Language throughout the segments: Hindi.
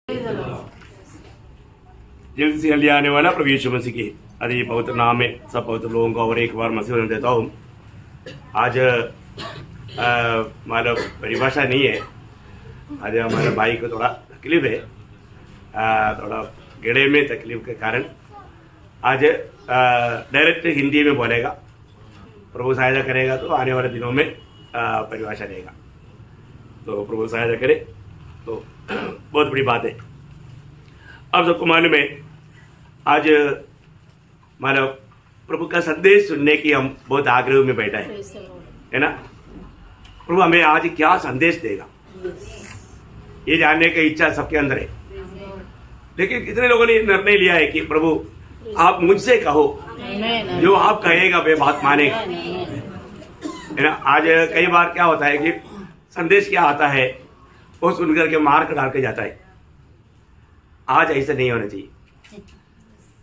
जल्द से जल्दी आने वाला प्रभु यीशु मसीह की अरे पवित्र नाम में सब पवित्र लोगों को और एक बार मसीह होने देता हूँ। आज हमारा परिभाषा नहीं है। आज हमारे भाई को थोड़ा तकलीफ है, थोड़ा गले में तकलीफ के कारण आज डायरेक्ट हिंदी में बोलेगा। प्रभु सहायता करेगा तो आने वाले दिनों में परिभाषा देगा। तो प्रभु सहायता करे तो बहुत बड़ी बात है। अब सबको मालूम है आज मानो प्रभु का संदेश सुनने की हम बहुत आग्रह में बैठा है ना। प्रभु हमें आज क्या संदेश देगा ये जानने की इच्छा सबके अंदर है। लेकिन कितने लोगों ने निर्णय लिया है कि प्रभु आप मुझसे कहो, जो आप कहेगा वे बात मानेगा, है ना। आज कई बार क्या होता है कि संदेश क्या आता है वो सुनकर के मार्क डाल के जाता है। आज ऐसा नहीं होना चाहिए।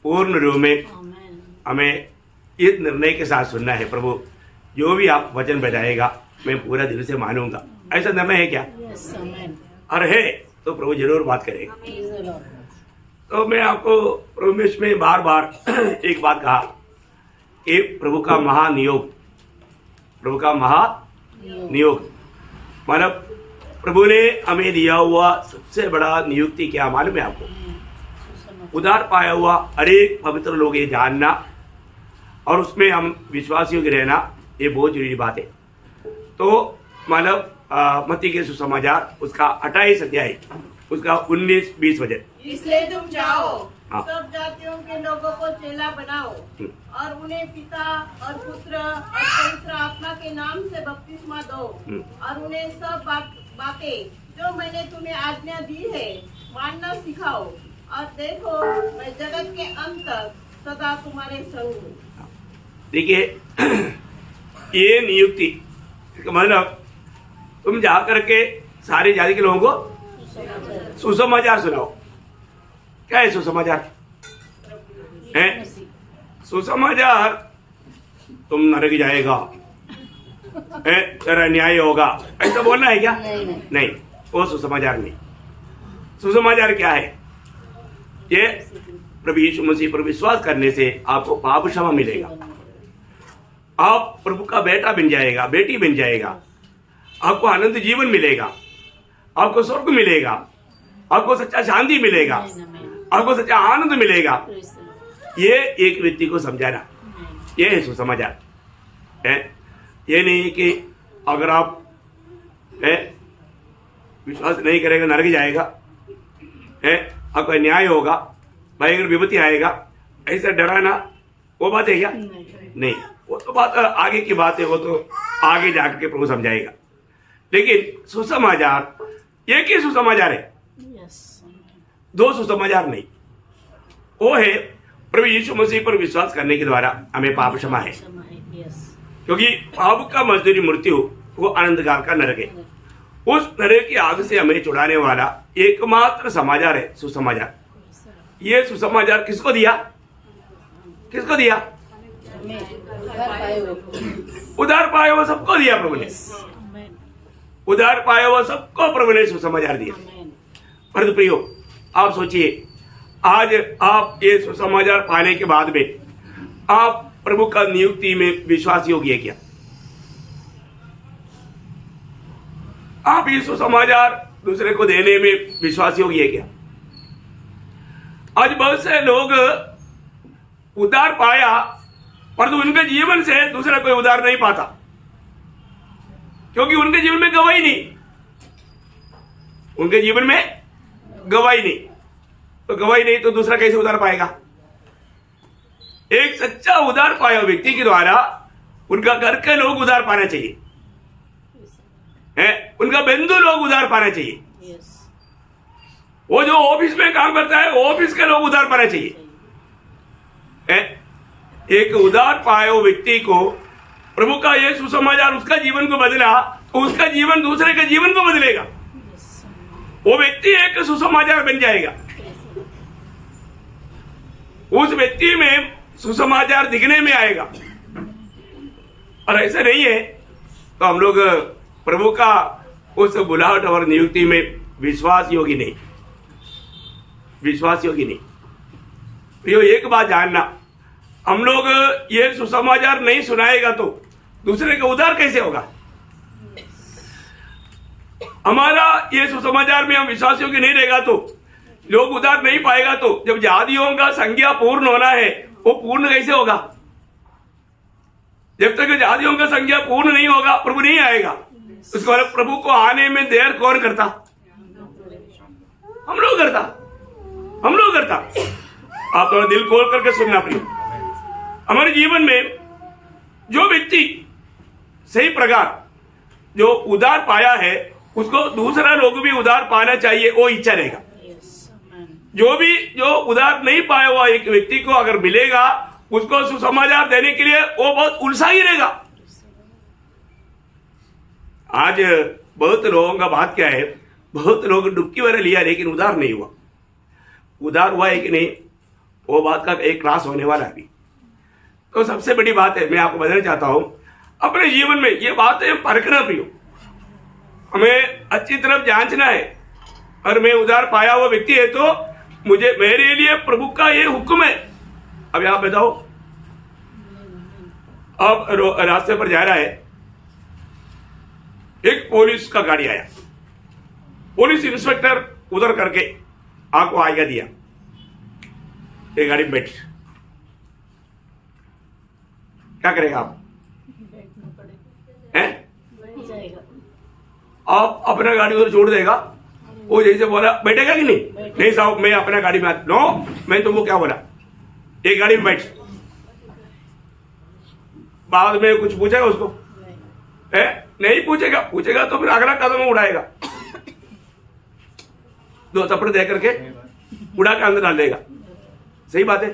पूर्ण रूप में हमें इस निर्णय के साथ सुनना है, प्रभु जो भी आप वचन बताएगा मैं पूरा दिल से मानूंगा। ऐसा निर्णय है क्या? और है तो प्रभु जरूर बात करेगा। तो मैं आपको प्रभु में बार बार एक बात कहा कि प्रभु का महानियोग, प्रभु का महानियोग मतलब प्रभु ने हमें दिया हुआ सबसे बड़ा नियुक्ति क्या मालूम है आपको? उधार पाया हुआ अनेक पवित्र लोग ये जानना और उसमें हम विश्वासियों के रहना, ये बहुत जरूरी बात है। तो मतलब मत्ती के सुसमाचार उसका 28 अध्याय उसका 19-20 वचन, इसलिए तुम जाओ सब जातियों के लोगों को चेला बनाओ और उन्हें पिता और पुत्र और पवित्र आत्मा के नाम से बपतिस्मा दो और उन्हें सब बातें जो मैंने तुम्हें आज्ञा दी है मानना सिखाओ, और देखो मैं जगत के अंत तक सदा तुम्हारे संग हूँ। देखिए ये नियुक्ति मतलब तुम जाकर के सारी जाति के लोगों को सुसमाचार सुनाओ। क्या है सुसमाचार? है सुसमाचार तुम नरक जाएगा, तेरा न्याय होगा, ऐसा बोलना है क्या? नहीं, वो सुसमाचार नहीं। सुसमाचार क्या है? ये प्रभु यीशु मसीह पर विश्वास करने से आपको पाप क्षमा मिलेगा, आप प्रभु का बेटा बन जाएगा, बेटी बन जाएगा, आपको अनंत जीवन मिलेगा, आपको स्वर्ग मिलेगा, आपको सच्चा शांति मिलेगा, आपको सच्चा आनंद मिलेगा। ये एक व्यक्ति को समझाना, ये है सुसमाचार है। ये नहीं कि अगर आप विश्वास नहीं करेगा नरक जाएगा, है आपका न्याय होगा, भयंकर विपत्ति आएगा, ऐसा डराना वो बात है क्या? नहीं, वो तो बात आगे की बात है, वो तो आगे जाकर के प्रभु समझाएगा। लेकिन सुसमाचार एक ही सुसमाचार है, दो सुसमाचार नहीं। वो है प्रभु यीशु मसीह पर विश्वास करने के द्वारा हमें पाप क्षमा है, क्योंकि पाप का मजदूरी मृत्यु वो अनंत काल का नरक है। उस नरक की आग से हमें छुड़ाने वाला एकमात्र समाचार है सुसमाचार। ये सुसमाचार किसको दिया? किसको दिया? उधार पाया हुआ सबको दिया प्रभु ने। उधार पाया हुआ सबको प्रभु ने सुसमाचार दिया। परंतु प्रियो आप सोचिए, आज आप ये सुसमाचार पाने के बाद में आप प्रभु का नियुक्ति में विश्वास योग्य है क्या? आप ये सुसमाचार दूसरे को देने में विश्वास योग्य है क्या? आज बहुत से लोग उधार पाया परंतु उनके जीवन से दूसरा कोई उधार नहीं पाता, क्योंकि उनके जीवन में गवाही नहीं, उनके जीवन में गवाही नहीं। तो गवाही नहीं तो दूसरा कैसे उधार पाएगा? एक सच्चा उधार पाया व्यक्ति के द्वारा उनका घर के लोग उधार पाना चाहिए, है उनका बंधु लोग उधार पाना चाहिए, वो जो ऑफिस में काम करता है ऑफिस के लोग उधार पाना चाहिए। एक उधार पाया व्यक्ति को प्रभु का ये सुसमाचार उसका जीवन को बदला तो उसका जीवन दूसरे के जीवन को बदलेगा। वो व्यक्ति एक सुसमाचार बन जाएगा, उस व्यक्ति में सुसमाचार दिखने में आएगा। और ऐसा नहीं है तो हम लोग प्रभु का उस बुलाहट और नियुक्ति में विश्वास योगी नहीं। विश्वास योग्य नहीं। प्रियो, एक बात जानना, हम लोग ये सुसमाचार नहीं सुनाएगा तो दूसरे का उद्धार कैसे होगा? हमारा ये सुसमाचार में हम विश्वास योग्य नहीं रहेगा तो लोग उद्धार नहीं पाएगा। तो जब जातियों का संख्या पूर्ण होना है, वो पूर्ण कैसे होगा? जब तक जातियों का संख्या पूर्ण नहीं होगा, प्रभु नहीं आएगा। उसको प्रभु को आने में देर कौन करता? हम लोग करता। आप थोड़ा दिल खोल करके सुनना प्रिय। हमारे जीवन में जो व्यक्ति सही प्रकार जो उद्धार पाया है, उसको दूसरा लोग भी उद्धार पाना चाहिए, वो इच्छा रहेगा। जो उद्धार नहीं पाया हुआ एक व्यक्ति को अगर मिलेगा, उसको सुसमाचार देने के लिए वो बहुत उत्साही रहेगा। आज बहुत लोगों का बात क्या है, बहुत लोग डुबकी वगैरह लिया लेकिन उद्धार नहीं हुआ। उद्धार हुआ है कि नहीं, वो बात का एक क्लास होने वाला है अभी। तो सबसे बड़ी बात है, मैं आपको बताना चाहता हूं, अपने जीवन में ये बातें परखना प्रियो, हमें अच्छी तरफ जांचना है। और मैं उद्धार पाया हुआ व्यक्ति है तो मेरे लिए प्रभु का ये हुक्म है। अब आप बताओ, अब रास्ते पर जा रहा है, एक पुलिस का गाड़ी आया, पुलिस इंस्पेक्टर उधर करके आपको आज्ञा दिया, ये गाड़ी में बैठ। क्या करेगा आप? हैं? आप अपना गाड़ी उधर छोड़ देगा? वो जैसे बोला बैठेगा कि नहीं? नहीं साहब, मैं अपना गाड़ी में नो, मैं तुमको क्या बोला, एक गाड़ी में बैठ। बाद में कुछ पूछेगा उसको? नहीं पूछेगा तो फिर अगला कदम उड़ाएगा, दो थप्पड़ दे करके उड़ा के अंदर डाल देगा। सही बात है।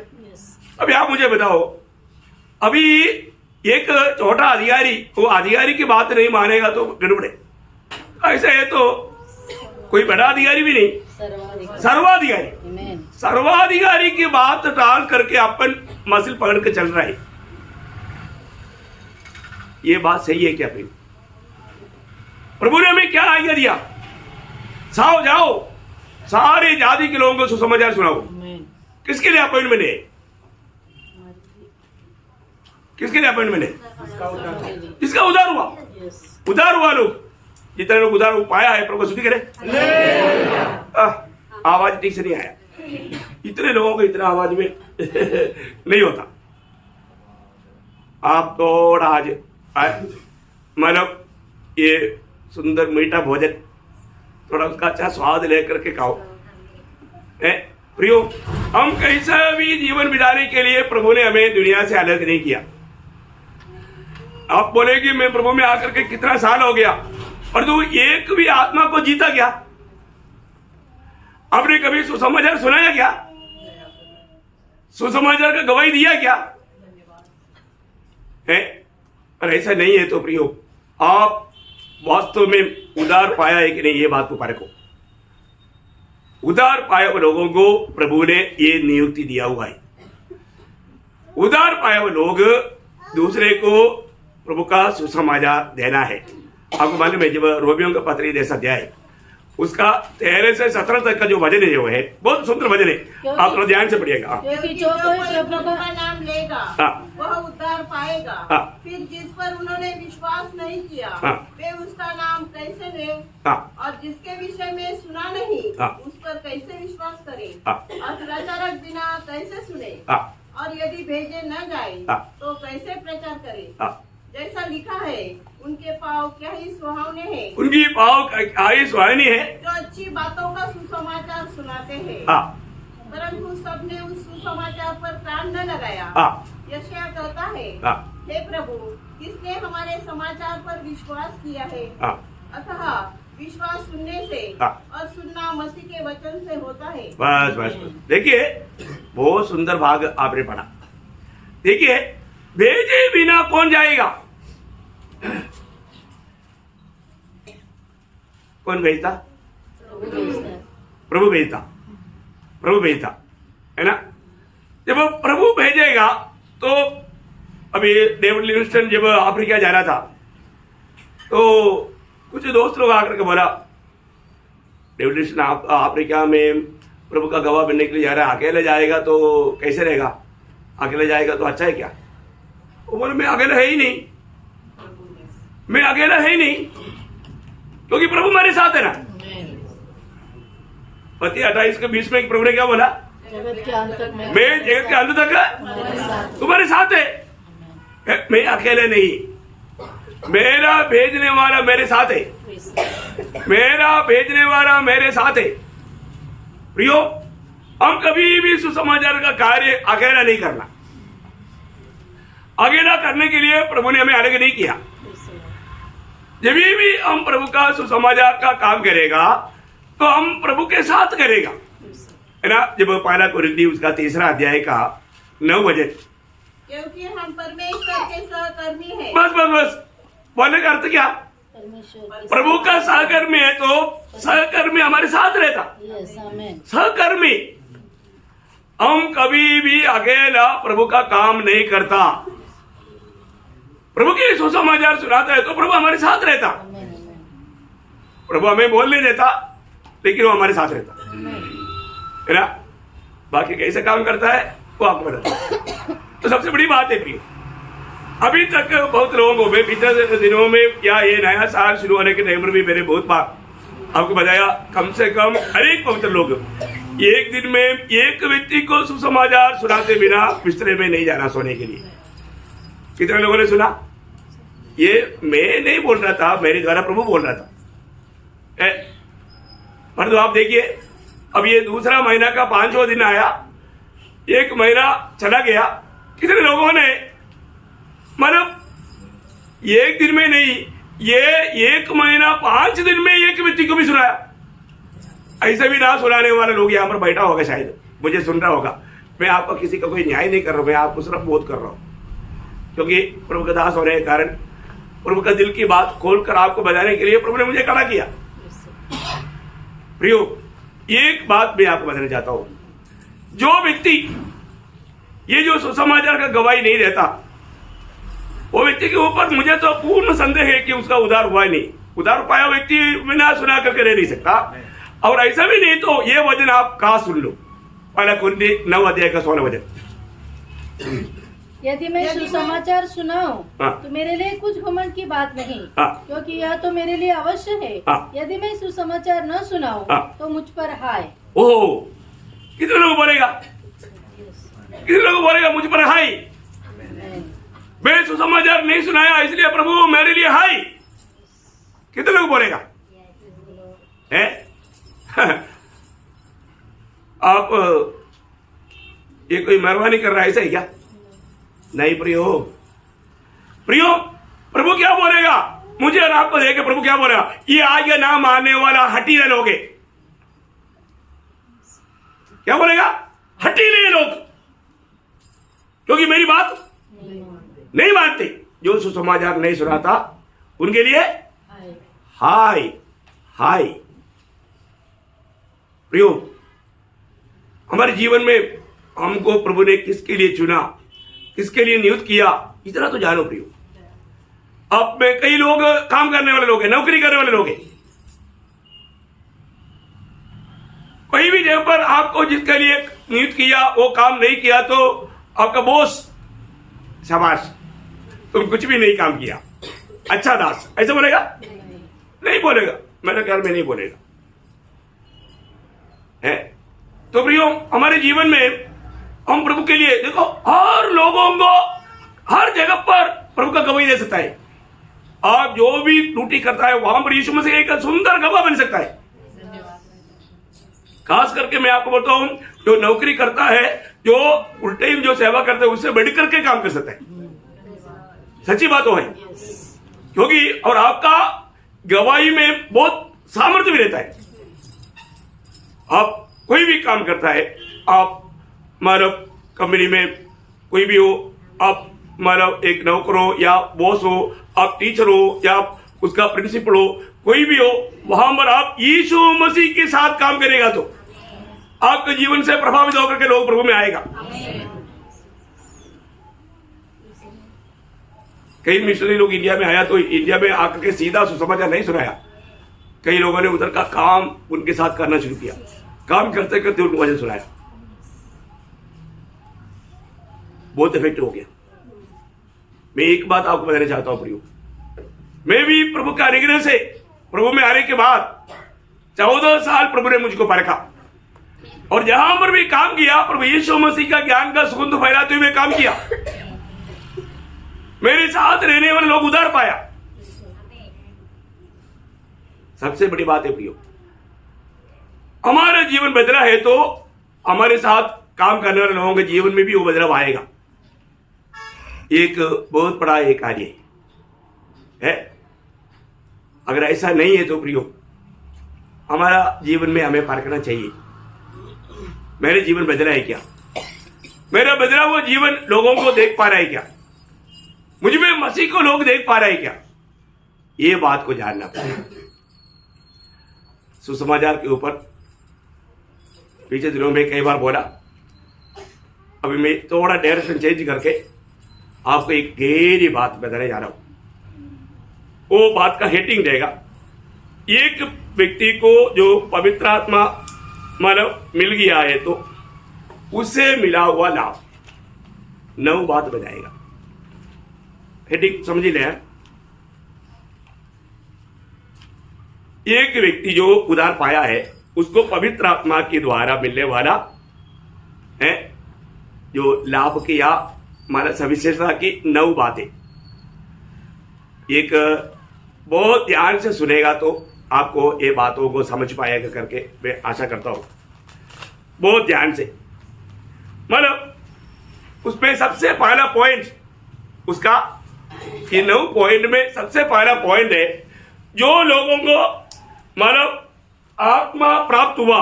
अभी आप मुझे बताओ, अभी एक छोटा अधिकारी वो अधिकारी की बात नहीं मानेगा तो गड़बड़े। ऐसा है तो कोई बड़ा अधिकारी भी नहीं, सर्वाधिकारी की बात टाल करके अपन मसिल पकड़ के चल रहा है। ये बात सही है क्या? प्रभु ने हमें क्या आज्ञा दिया? जाओ सारे जाति के लोगों को सुसमाचार सुनाओ। किसके लिए अपॉइंटमेंट है? किसके लिए अपॉइंटमेंट है? जिसका उद्धार हुआ लोग, जितने लोग उद्धार पाया है, प्रभु स्तुति करे। आवाज ठीक से नहीं आया, इतने लोगों को इतना आवाज में नहीं होता। आप थोड़ा आज मतलब ये सुंदर मीठा भोजन थोड़ा उसका अच्छा स्वाद लेकर के खाओ। प्रियो, हम कैसा भी जीवन बिताने के लिए प्रभु ने हमें दुनिया से अलग नहीं किया। आप बोलेगी मैं प्रभु में आकर के कितना साल हो गया, और तू एक भी आत्मा को जीता क्या? आपने कभी सुसमाचार सुनाया क्या? सुसमाचार का गवाही दिया क्या? है? और ऐसा नहीं है तो प्रियो, आप वास्तव में उद्धार पाया है कि नहीं, ये बात को परखो। उद्धार पाए हुए लोगों को प्रभु ने ये नियुक्ति दिया हुआ है। उद्धार पाए हुए लोग दूसरे को प्रभु का सुसमाचार देना है। आपको मालूम है, जब रोमियों का पत्री जैसा अध्याय उसका 13 से 17 तक का जो वचन है, जो है बहुत सुंदर वचन है। आप थोड़ा ध्यान से पढ़िएगा। क्योंकि जो कोई प्रभु का नाम लेगा वह उद्धार पाएगा। फिर जिस पर उन्होंने विश्वास नहीं किया वे उसका नाम कैसे ले, और जिसके विषय में सुना नहीं उस पर कैसे विश्वास करे, और प्रचारक बिना कैसे सुने, और यदि भेजे न जाए तो कैसे प्रचार करे। जैसा लिखा है, उनके पाँव क्या ही सुहावने हैं, उनकी पाँव क्या ही सुहावनी है, जो अच्छी बातों का सुसमाचार सुनाते हैं। परंतु सबने उस सुसमाचार पर प्राण न लगाया। यशायाह कहता है, हे प्रभु, किसने हमारे समाचार पर विश्वास किया है? अतः विश्वास सुनने से और सुनना मसीह के वचन से होता है। बस देखिए, बहुत सुंदर भाग आपने पढ़ा। देखिए, भेजे बिना कौन जाएगा? कौन भेजता? प्रभु भेजता है ना। जब प्रभु भेजेगा तो अभी डेविड लिविंगस्टन जब अफ्रीका जा रहा था तो कुछ दोस्त लोग आकर के बोला, डेविड लिविंगस्टन अफ्रीका में प्रभु का गवाह बनने के लिए जा रहा है, अकेले जाएगा तो कैसे रहेगा? अकेले जाएगा तो अच्छा है क्या? वो बोले मैं अकेला है ही नहीं, मैं अकेला है ही नहीं, क्योंकि प्रभु मेरे साथ है ना। मत्ती 28:20 में प्रभु ने क्या बोला? जगत के अंत तक मैं जगत के अंत तक तुम्हारे साथ है, मैं अकेले नहीं, मेरा भेजने वाला मेरे साथ है, मेरा भेजने वाला मेरे साथ है। प्रियो, हम कभी भी सुसमाचार का कार्य अकेला नहीं करना। अकेला करने के लिए प्रभु ने हमें अलग नहीं किया। जब भी हम प्रभु का सुसमाचार का काम करेगा तो हम प्रभु के साथ करेगा, है ना। जब पहला कोरिन्थी उसका 3 अध्याय का 9 वचन, क्योंकि हम परमेश्वर के सहकर्मी हैं। बस बस बस बोलने का अर्थ क्या? प्रभु का सहकर्मी है तो सहकर्मी हमारे साथ रहता। सहकर्मी, हम कभी भी अकेला प्रभु का काम नहीं करता। प्रभु के सुसमाचार सुनाता है तो प्रभु हमारे साथ रहता। प्रभु हमें बोल नहीं देता लेकिन वो हमारे साथ रहता, है ना। बाकी कैसे काम करता है वो आपको बताता। तो सबसे बड़ी बात है प्रिय, अभी तक बहुत लोगों को पिछले दिनों में या ये नया साल शुरू होने के टाइम पर भी मैंने बहुत बार आपको बताया, कम से कम हर एक पवित्र लोग एक दिन में एक व्यक्ति को सुसमाचार सुनाते बिना बिस्तरे में नहीं जाना सोने के लिए। कितने लोगों ने सुना? ये मैं नहीं बोल रहा था, मेरे द्वारा प्रभु बोल रहा था। पर तो आप देखिए, अब ये दूसरा महीना का 5वां दिन आया, एक महीना चला गया, कितने लोगों ने मतलब एक दिन में नहीं, ये एक महीना 5 दिन में एक व्यक्ति को भी सुनाया। ऐसे भी ना सुनाने वाले लोग यहाँ पर बैठा होगा, शायद मुझे सुन रहा होगा। मैं आपको किसी का कोई न्याय नहीं कर रहा हूं, मैं आपको सिर्फ बोध कर रहा हूं, क्योंकि प्रभु का दास होने के कारण प्रभु का दिल की बात खोलकर आपको बताने के लिए प्रभु ने मुझे खड़ा किया। प्रियो, एक बात मैं आपको बताना चाहता हूं, जो व्यक्ति ये जो सुसमाचार का गवाही नहीं देता, वो व्यक्ति के ऊपर मुझे तो पूर्ण संदेह है कि उसका उद्धार हुआ ही नहीं। उद्धार पाया व्यक्ति बिना सुना करके रह नहीं सकता। और ऐसा भी नहीं तो ये वचन आप कहा सुन लो, पहला कुरिन्थी 9 अध्याय का 16 वचन। यदि मैं सुसमाचार सुनाऊं तो मेरे लिए कुछ घमंड की बात नहीं, क्योंकि यह तो मेरे लिए अवश्य है। यदि मैं सुसमाचार न सुनाऊं तो मुझ पर हाय। ओह, कितने लोग बोलेगा? कितने लोग बोलेगा मुझ पर हाय? मैं सुसमाचार नहीं सुनाया इसलिए प्रभु मेरे लिए हाय। कितने लोग बोलेगा? आप ये कोई मेहरबानी कर रहा है ऐसा ही क्या? नहीं प्रियो, प्रियो, प्रभु क्या बोलेगा मुझे और आपको देख के? प्रभु क्या बोलेगा? ये आगे ना मानने वाला हटीले लोग है। क्या बोलेगा? हटीले लोग, क्योंकि मेरी बात नहीं मानते। जो सुसमाचार नहीं सुनाता उनके लिए हाय हाय। प्रियो, हमारे जीवन में हमको प्रभु ने किसके लिए चुना, किसके लिए नियुक्त किया, इतना तो जानो प्रियो। अब में कई लोग काम करने वाले लोग हैं, नौकरी करने वाले लोग हैं। कोई भी जगह पर आपको जिसके लिए नियुक्त किया वो काम नहीं किया तो आपका बॉस, शाबाश, तुम कुछ भी नहीं काम किया, अच्छा दास, ऐसा बोलेगा? नहीं बोलेगा, मेरे ख्याल में नहीं बोलेगा। है तो प्रियो, हमारे जीवन में हम प्रभु के लिए देखो, हर लोगों को हर जगह पर प्रभु का गवाही दे सकता है। आप जो भी ड्यूटी करता है वहां पर यीशु मसीह एक सुंदर गवाह बन सकता है। खास करके मैं आपको बोलता हूं, जो नौकरी करता है, जो फुल टाइम जो सेवा करता है, उससे बढ़ करके काम कर सकता है। सच्ची बात तो है, क्योंकि और आपका गवाही में बहुत सामर्थ्य भी रहता है। आप कोई भी काम करता है, आप मानव कंपनी में कोई भी हो, आप मानव एक नौकर हो या बॉस हो, आप टीचर हो या उसका प्रिंसिपल हो, कोई भी हो, वहां पर आप यीशु मसीह के साथ काम करेगा तो आपके जीवन से प्रभावित होकर के लोग प्रभु में आएगा। कई मिशनरी लोग इंडिया में आया तो इंडिया में आकर के सीधा सुसमाचार नहीं सुनाया, कई लोगों ने उधर का काम उनके साथ करना शुरू किया। काम करते करते उनको वचन सुनाया, बहुत इफेक्टिव हो गया। मैं एक बात आपको बताना चाहता हूं प्रियो, मैं भी प्रभु के अनुग्रह से प्रभु में आने के बाद 14 साल प्रभु ने मुझको परखा, और जहां पर भी काम किया प्रभु यीशु मसीह का ज्ञान का सुगंध फैलाते हुए काम किया। मेरे साथ रहने वाले लोग उधार पाया। सबसे बड़ी बात है प्रियो, हमारा जीवन बदला है तो हमारे साथ काम करने वाले लोगों के जीवन में भी वो बदलाव आएगा। एक बहुत बड़ा एक कार्य है। अगर ऐसा नहीं है तो प्रियो, हमारा जीवन में हमें परखना चाहिए, मेरे जीवन बदला है क्या, मेरा बदला हुआ जीवन लोगों को देख पा रहा है क्या, मुझ में मसीह को लोग देख पा रहे हैं क्या, ये बात को जानना पड़ेगा। सुसमाचार के ऊपर पिछले दिनों में कई बार बोला, अभी मैं थोड़ा डायरेक्शन चेंज करके आपको एक गहरी बात बताने जा रहा हूं। वो बात का हेडिंग देगा, एक व्यक्ति को जो पवित्र आत्मा मानव मिल गया है तो उससे मिला हुआ लाभ, 9 बात बताएगा। हेडिंग समझ ले। एक व्यक्ति जो उधार पाया है उसको पवित्र आत्मा के द्वारा मिलने वाला है जो लाभ की या मानव सविशेषता की 9 बातें। एक बहुत ध्यान से सुनेगा तो आपको ये बातों को समझ पाएगा करके मैं आशा करता हूं। बहुत ध्यान से, मतलब उसमें सबसे पहला पॉइंट उसका, ये 9 पॉइंट में सबसे पहला पॉइंट है, जो लोगों को मानव आत्मा प्राप्त हुआ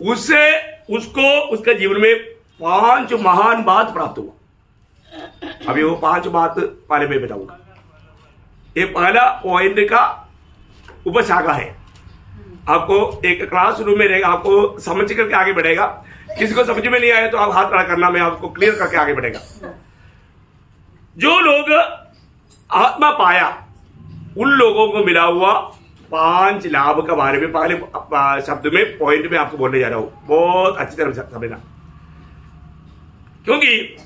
उससे उसको उसके जीवन में 5 महान बात प्राप्त हुआ। अभी वो 5 बात पहले मैं बताऊंगा। ये पहला पॉइंट का उपशाखा है। आपको एक क्लासरूम में रहेगा, आपको समझ करके आगे बढ़ेगा। किसी को समझ में नहीं आया तो आप हाथ खड़ा करना, मैं आपको क्लियर करके आगे बढ़ेगा। जो लोग आत्मा पाया उन लोगों को मिला हुआ 5 लाभ के बारे में पहले शब्द में पॉइंट में आपको बोलने जा रहा हूं। बहुत अच्छी तरह से समझना, क्योंकि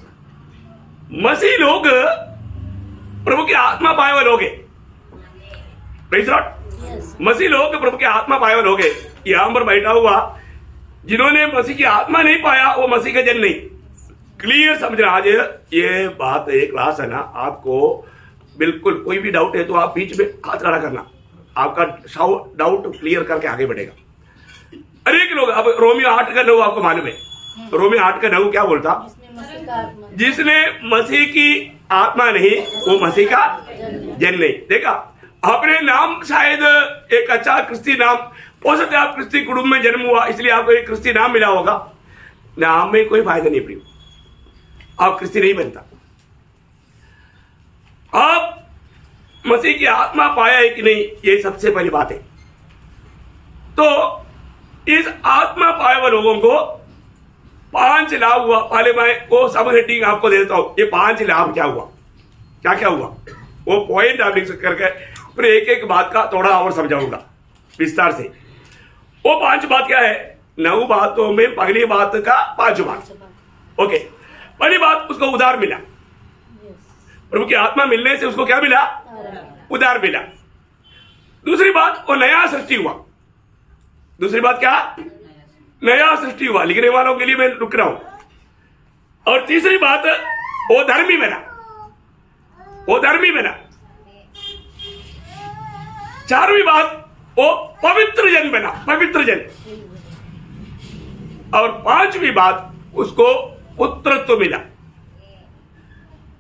मसीह लोग प्रभु की आत्मा पाए हुए लोग हैं। Praise the Lord. मसीह लोग प्रभु की आत्मा पाए हुए लोग हैं। यहां पर बैठा हुआ जिन्होंने मसीह की आत्मा नहीं पाया वो मसीह का जन नहीं। क्लियर समझना, आज ये बात एक क्लास है ना, आपको बिल्कुल कोई भी डाउट है तो आप बीच में हाथ खड़ा करना, आपका डाउट क्लियर करके आगे बढ़ेगा। अनेक लोग, अब रोमियो 8 का 9 आपको मालूम है। रोमियो 8 का 9 क्या बोलता? जिसने मसीह की आत्मा नहीं वो मसीह का जन नहीं। देखा, अपने नाम शायद एक अच्छा क्रिस्ती नाम हो सकता है, आप क्रिस्ती कुटुंब में जन्म हुआ इसलिए आपको एक क्रिस्ती नाम मिला होगा। नाम में कोई फायदा नहीं प्रिय, आप क्रिस्ती नहीं बनता। आप मसीह की आत्मा पाया है कि नहीं, ये सबसे पहली बात है। तो इस आत्मा पाए हुए लोगों को 5 लाभ हुआ। पहले मैं वो सब हेडिंग आपको दे देता हूं। ये 5 लाभ क्या हुआ, क्या क्या हुआ, वो पॉइंट आप लिख करके फिर एक एक बात का थोड़ा और समझाऊंगा विस्तार से। वो 5 बात क्या है? 9 बातों में पहली बात का 5 बात। ओके, पहली बात, उसको उधार मिला। प्रभु की आत्मा मिलने से उसको क्या मिला? उधार मिला। दूसरी बात, वो नया सृष्टि हुआ। दूसरी बात क्या? नया सृष्टि हुआ। लिखने वालों के लिए मैं रुक रहा हूं। और तीसरी बात, वो धर्मी बना। वो धर्मी बना। 4वीं बात, वो पवित्र जन बना, पवित्र जन। और 5वीं बात, उसको पुत्रत्व मिला,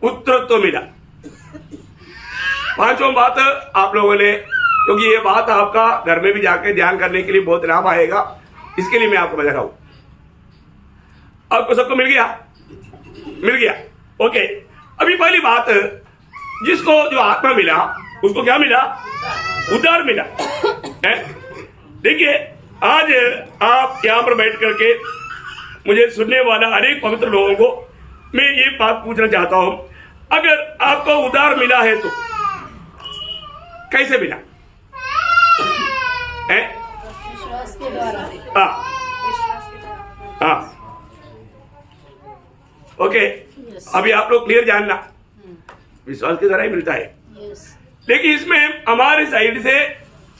पुत्रत्व मिला। 5वां बात आप लोगों ने, क्योंकि ये बात आपका घर में भी जाकर ध्यान करने के लिए बहुत लाभ आएगा, इसके लिए मैं आपको बता रहा हूं। आपको सबको मिल गया? मिल गया। ओके, अभी पहली बात, जिसको जो आत्मा मिला उसको क्या मिला? उधार मिला। देखिए, आज आप यहां पर बैठ करके मुझे सुनने वाला अनेक पवित्र लोगों को मैं ये बात पूछना चाहता हूं, अगर आपको उधार मिला है तो कैसे मिला? के द्वारा। हाँ हाँ ओके। Yes. अभी आप लोग क्लियर जानना, विश्वास के द्वारा ही मिलता है। Yes. लेकिन इसमें हमारी साइड से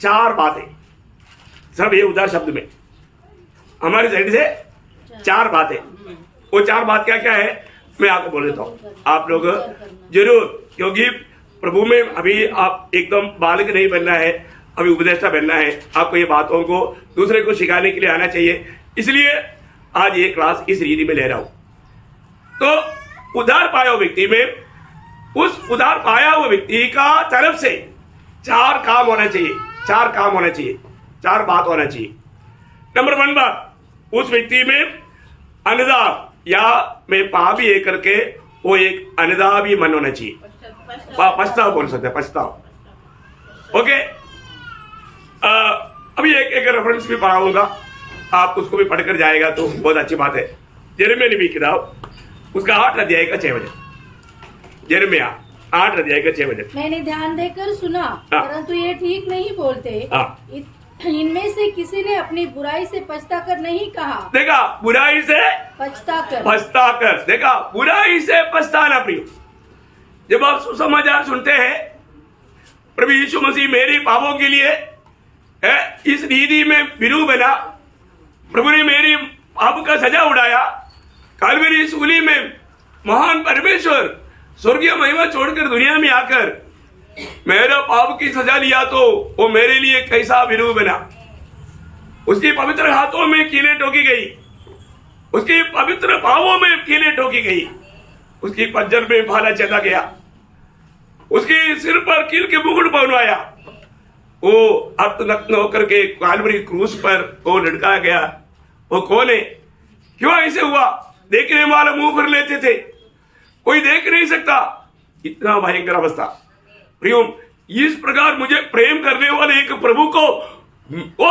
4 बातें, सब ये उदार शब्द में हमारी साइड से 4 बातें। वो 4 बात क्या क्या है मैं आपको बोल देता हूँ, आप लोग जरूर, क्योंकि प्रभु में अभी आप एकदम बालक नहीं बनना है, अभी उपदेष्टा बनना है। आपको ये बातों को दूसरे को सिखाने के लिए आना चाहिए, इसलिए आज ये क्लास इस रीति में ले रहा हूं। तो उधार पाया हुआ व्यक्ति में, उस उधार पाया हुआ व्यक्ति का तरफ से 4 काम होना चाहिए, 4 काम होना चाहिए, 4 बात होना चाहिए। नंबर 1 बात, उस व्यक्ति में अनुदान या मैं पापी है करके वो एक अनुदाबी मन होना चाहिए। पछतावा बोल सकते हैं, पछतावा। ओके, अभी एक रेफरेंस भी पढ़ाऊंगा, आप उसको भी पढ़कर जाएगा तो बहुत अच्छी बात है। यिर्मयाह नबी की किताब, उसका 8 अध्याय का 6 वचन। यिर्मयाह 8 अध्याय का 6 वचन। मैंने ध्यान देकर सुना, परंतु ये ठीक नहीं बोलते। इनमें से किसी ने अपनी बुराई से पछताकर नहीं कहा। देखा, बुराई से पछताकर, देखा, बुराई से पछताना। प्रिय, जब आप सुसमाचार सुनते हैं, प्रभु यीशु मसीह मेरे पापों के लिए इस रीति में विरू बना, प्रभु ने मेरी पाप का सजा उड़ाया, कालवरी सूली में महान परमेश्वर स्वर्गीय महिमा छोड़कर दुनिया में आकर मेरा पाप की सजा लिया, तो वो मेरे लिए कैसा विरू बना। उसके पवित्र हाथों में कीलें ठोकी गई, उसके पवित्र पांवों में कीलें ठोकी गई, उसकी पंजर में भाला चला गया, उसके सिर पर कील के मुकुट पहनवाया, वो अर्धनग्न होकर के कालवरी क्रूस पर वो लटकाया गया। वो कौन है? क्यों ऐसे हुआ? देखने वाला मुंह भर लेते थे, कोई देख नहीं सकता, इतना भयंकर अवस्था। प्रियो, इस प्रकार मुझे प्रेम करने वाले एक प्रभु को वो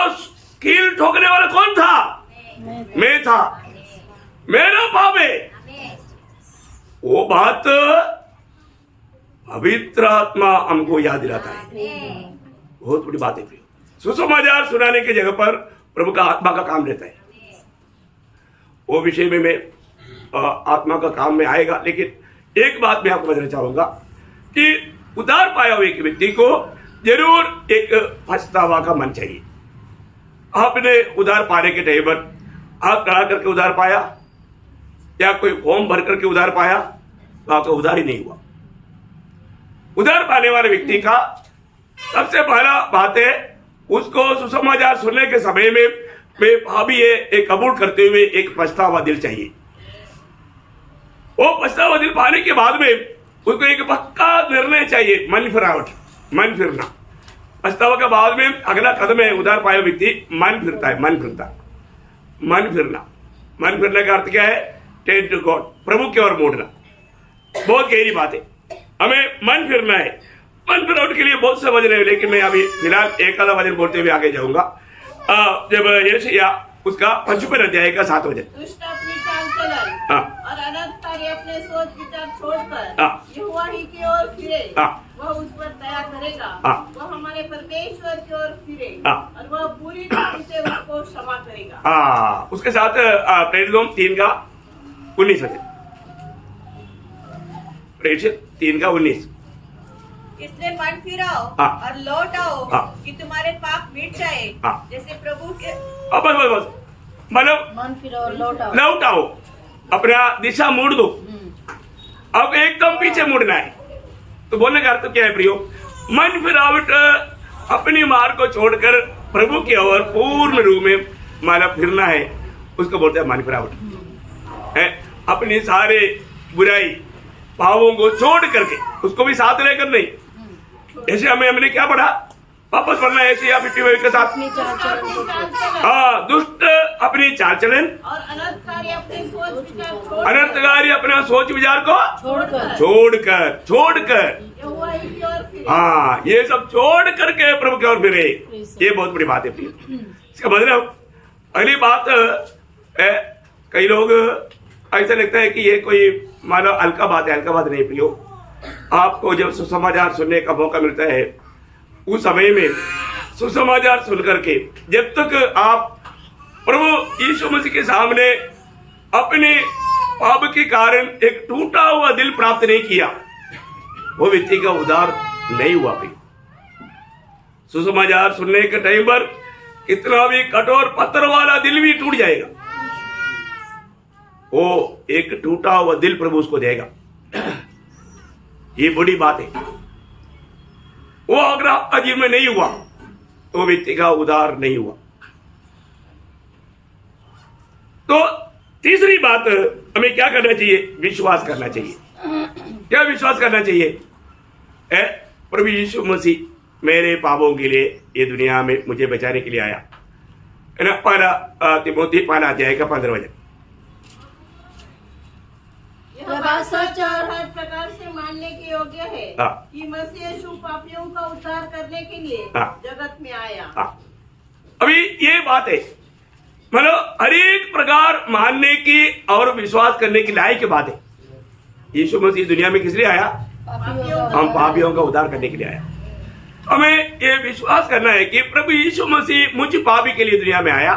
कील ठोकने वाला कौन था? मैं था, मेरा पाप है। वो बात पवित्र आत्मा हमको याद दिलाता है, बहुत बड़ी बात है प्रियो। सुसमाचार सुनाने की जगह पर प्रभु का आत्मा का काम रहता है, वो विषय में मैं आत्मा का काम में आएगा। लेकिन एक बात मैं आपको बताना चाहूंगा कि उधार पाया हुए व्यक्ति को जरूर एक पछतावा का मन चाहिए। आपने उधार पाने के टाइम पर आप कड़ा करके उधार पाया या कोई फॉर्म भर करके उधार पाया, तो आपका उधार ही नहीं हुआ। उधार पाने वाले व्यक्ति का सबसे पहला बात है, उसको सुसमाचार सुनने के समय में मैं भाभी एक कबूल करते हुए एक पछतावा दिल चाहिए। वो पछतावा दिल पाने के बाद में उसको एक पक्का निर्णय चाहिए, मन फिरावट, मन फिरना। पछतावा के बाद में अगला कदम है, उधार पाया व्यक्ति मन फिरता है, मन फिरता, मन फिरना। मन फिरने का अर्थ क्या है? टेन टू गॉड, प्रभु की ओर मोड़ना। बहुत गहरी बात है, हमें मन फिरना है। मन फिरावट के लिए बहुत से वजन है, लेकिन मैं अभी फिलहाल एक आधा वजन बोलते हुए आगे जाऊंगा। जब यशायाह उसका 55 अध्याय का 7 वचन। दुष्ट अपनी चाल चलन और अनर्थकारी अपने सोच विचार छोड़कर यहोवा ही की ओर फिरे, वह उस पर दया करेगा, वह हमारे परमेश्वर की ओर फिरे और वह पूरी रीति से उसको क्षमा करेगा। उसके साथ प्रेरितों 3 का 19 वचन, प्रेरित 3 का 19। इसलिए मन फिराओ और लौट आओ कि तुम्हारे पाप मिट जाए, जैसे प्रभु के। बस मतलब मन फिराओ, लौट आओ, अपना दिशा मोड़ दो, अब एकदम पीछे मुड़ना है। तो बोलने का अर्थ क्या है प्रियो? मन फिरावट, अपनी मार्ग को छोड़कर प्रभु की ओर पूर्ण रूप में माना फिरना है, उसको बोलते हैं मन फिरावट है। अपनी सारे बुराई पापों को छोड़ करके, उसको भी साथ लेकर नहीं। ऐसे हमने क्या पढ़ा? वापस पढ़ना है ऐसे, या 50 के साथ। दुष्ट अपनी चाल चलन और अनर्थकारी अपने अपना सोच विचार को छोड़कर ये सब छोड़ करके प्रभु की ओर फिरे। ये बहुत बड़ी बात है। इसका मतलब अगली बात है, कई लोग ऐसा लगता है कि ये कोई मानो हल्का बात है। हल्का बात नहीं प्रियो। आपको जब सुसमाचार सुनने का मौका मिलता है, उस समय में सुसमाचार सुन करके जब तक आप प्रभु यीशु मसीह के सामने अपने पाप के कारण एक टूटा हुआ दिल प्राप्त नहीं किया, वो व्यक्ति का उद्धार नहीं हुआ। भाई सुसमाचार सुनने के टाइम पर कितना भी कठोर पत्थर वाला दिल भी टूट जाएगा, वो एक टूटा हुआ दिल प्रभु उसको देगा। ये बड़ी बात है। वो अगर आपका जीवन में नहीं हुआ तो व्यक्ति का उद्धार नहीं हुआ। तो तीसरी बात हमें क्या करना चाहिए? विश्वास करना चाहिए। क्या विश्वास करना चाहिए? प्रभु यीशु मसीह मेरे पापों के लिए ये दुनिया में मुझे बचाने के लिए आया, है ना। पहला तिमोथी 5 अध्याय का 15 वचन। यह बात सच और हर प्रकार से मानने के योग्य है कि मसीह यीशु पापियों का उद्धार करने के लिए जगत में आया। अभी ये बात है, मतलब हर एक प्रकार मानने की और विश्वास करने की लायक बात है। यीशु मसीह दुनिया में किस लिए आया? हम पापियों का उद्धार करने के लिए आया। हमें ये विश्वास करना है कि प्रभु यीशु मसीह मुझ पापी के लिए दुनिया में आया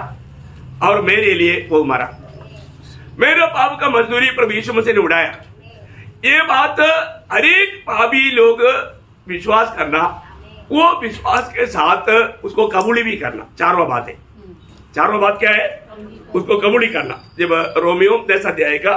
और मेरे लिए वो मरा। मेरे पाप का मजदूरी प्रभु यीशु मसीह ने उड़ाया। ये बात हर एक पापी लोग विश्वास करना, वो विश्वास के साथ उसको कबूली भी करना। चारों बात है। चारों बात क्या है? उसको कबूली करना। जब रोमियो 10 अध्याय का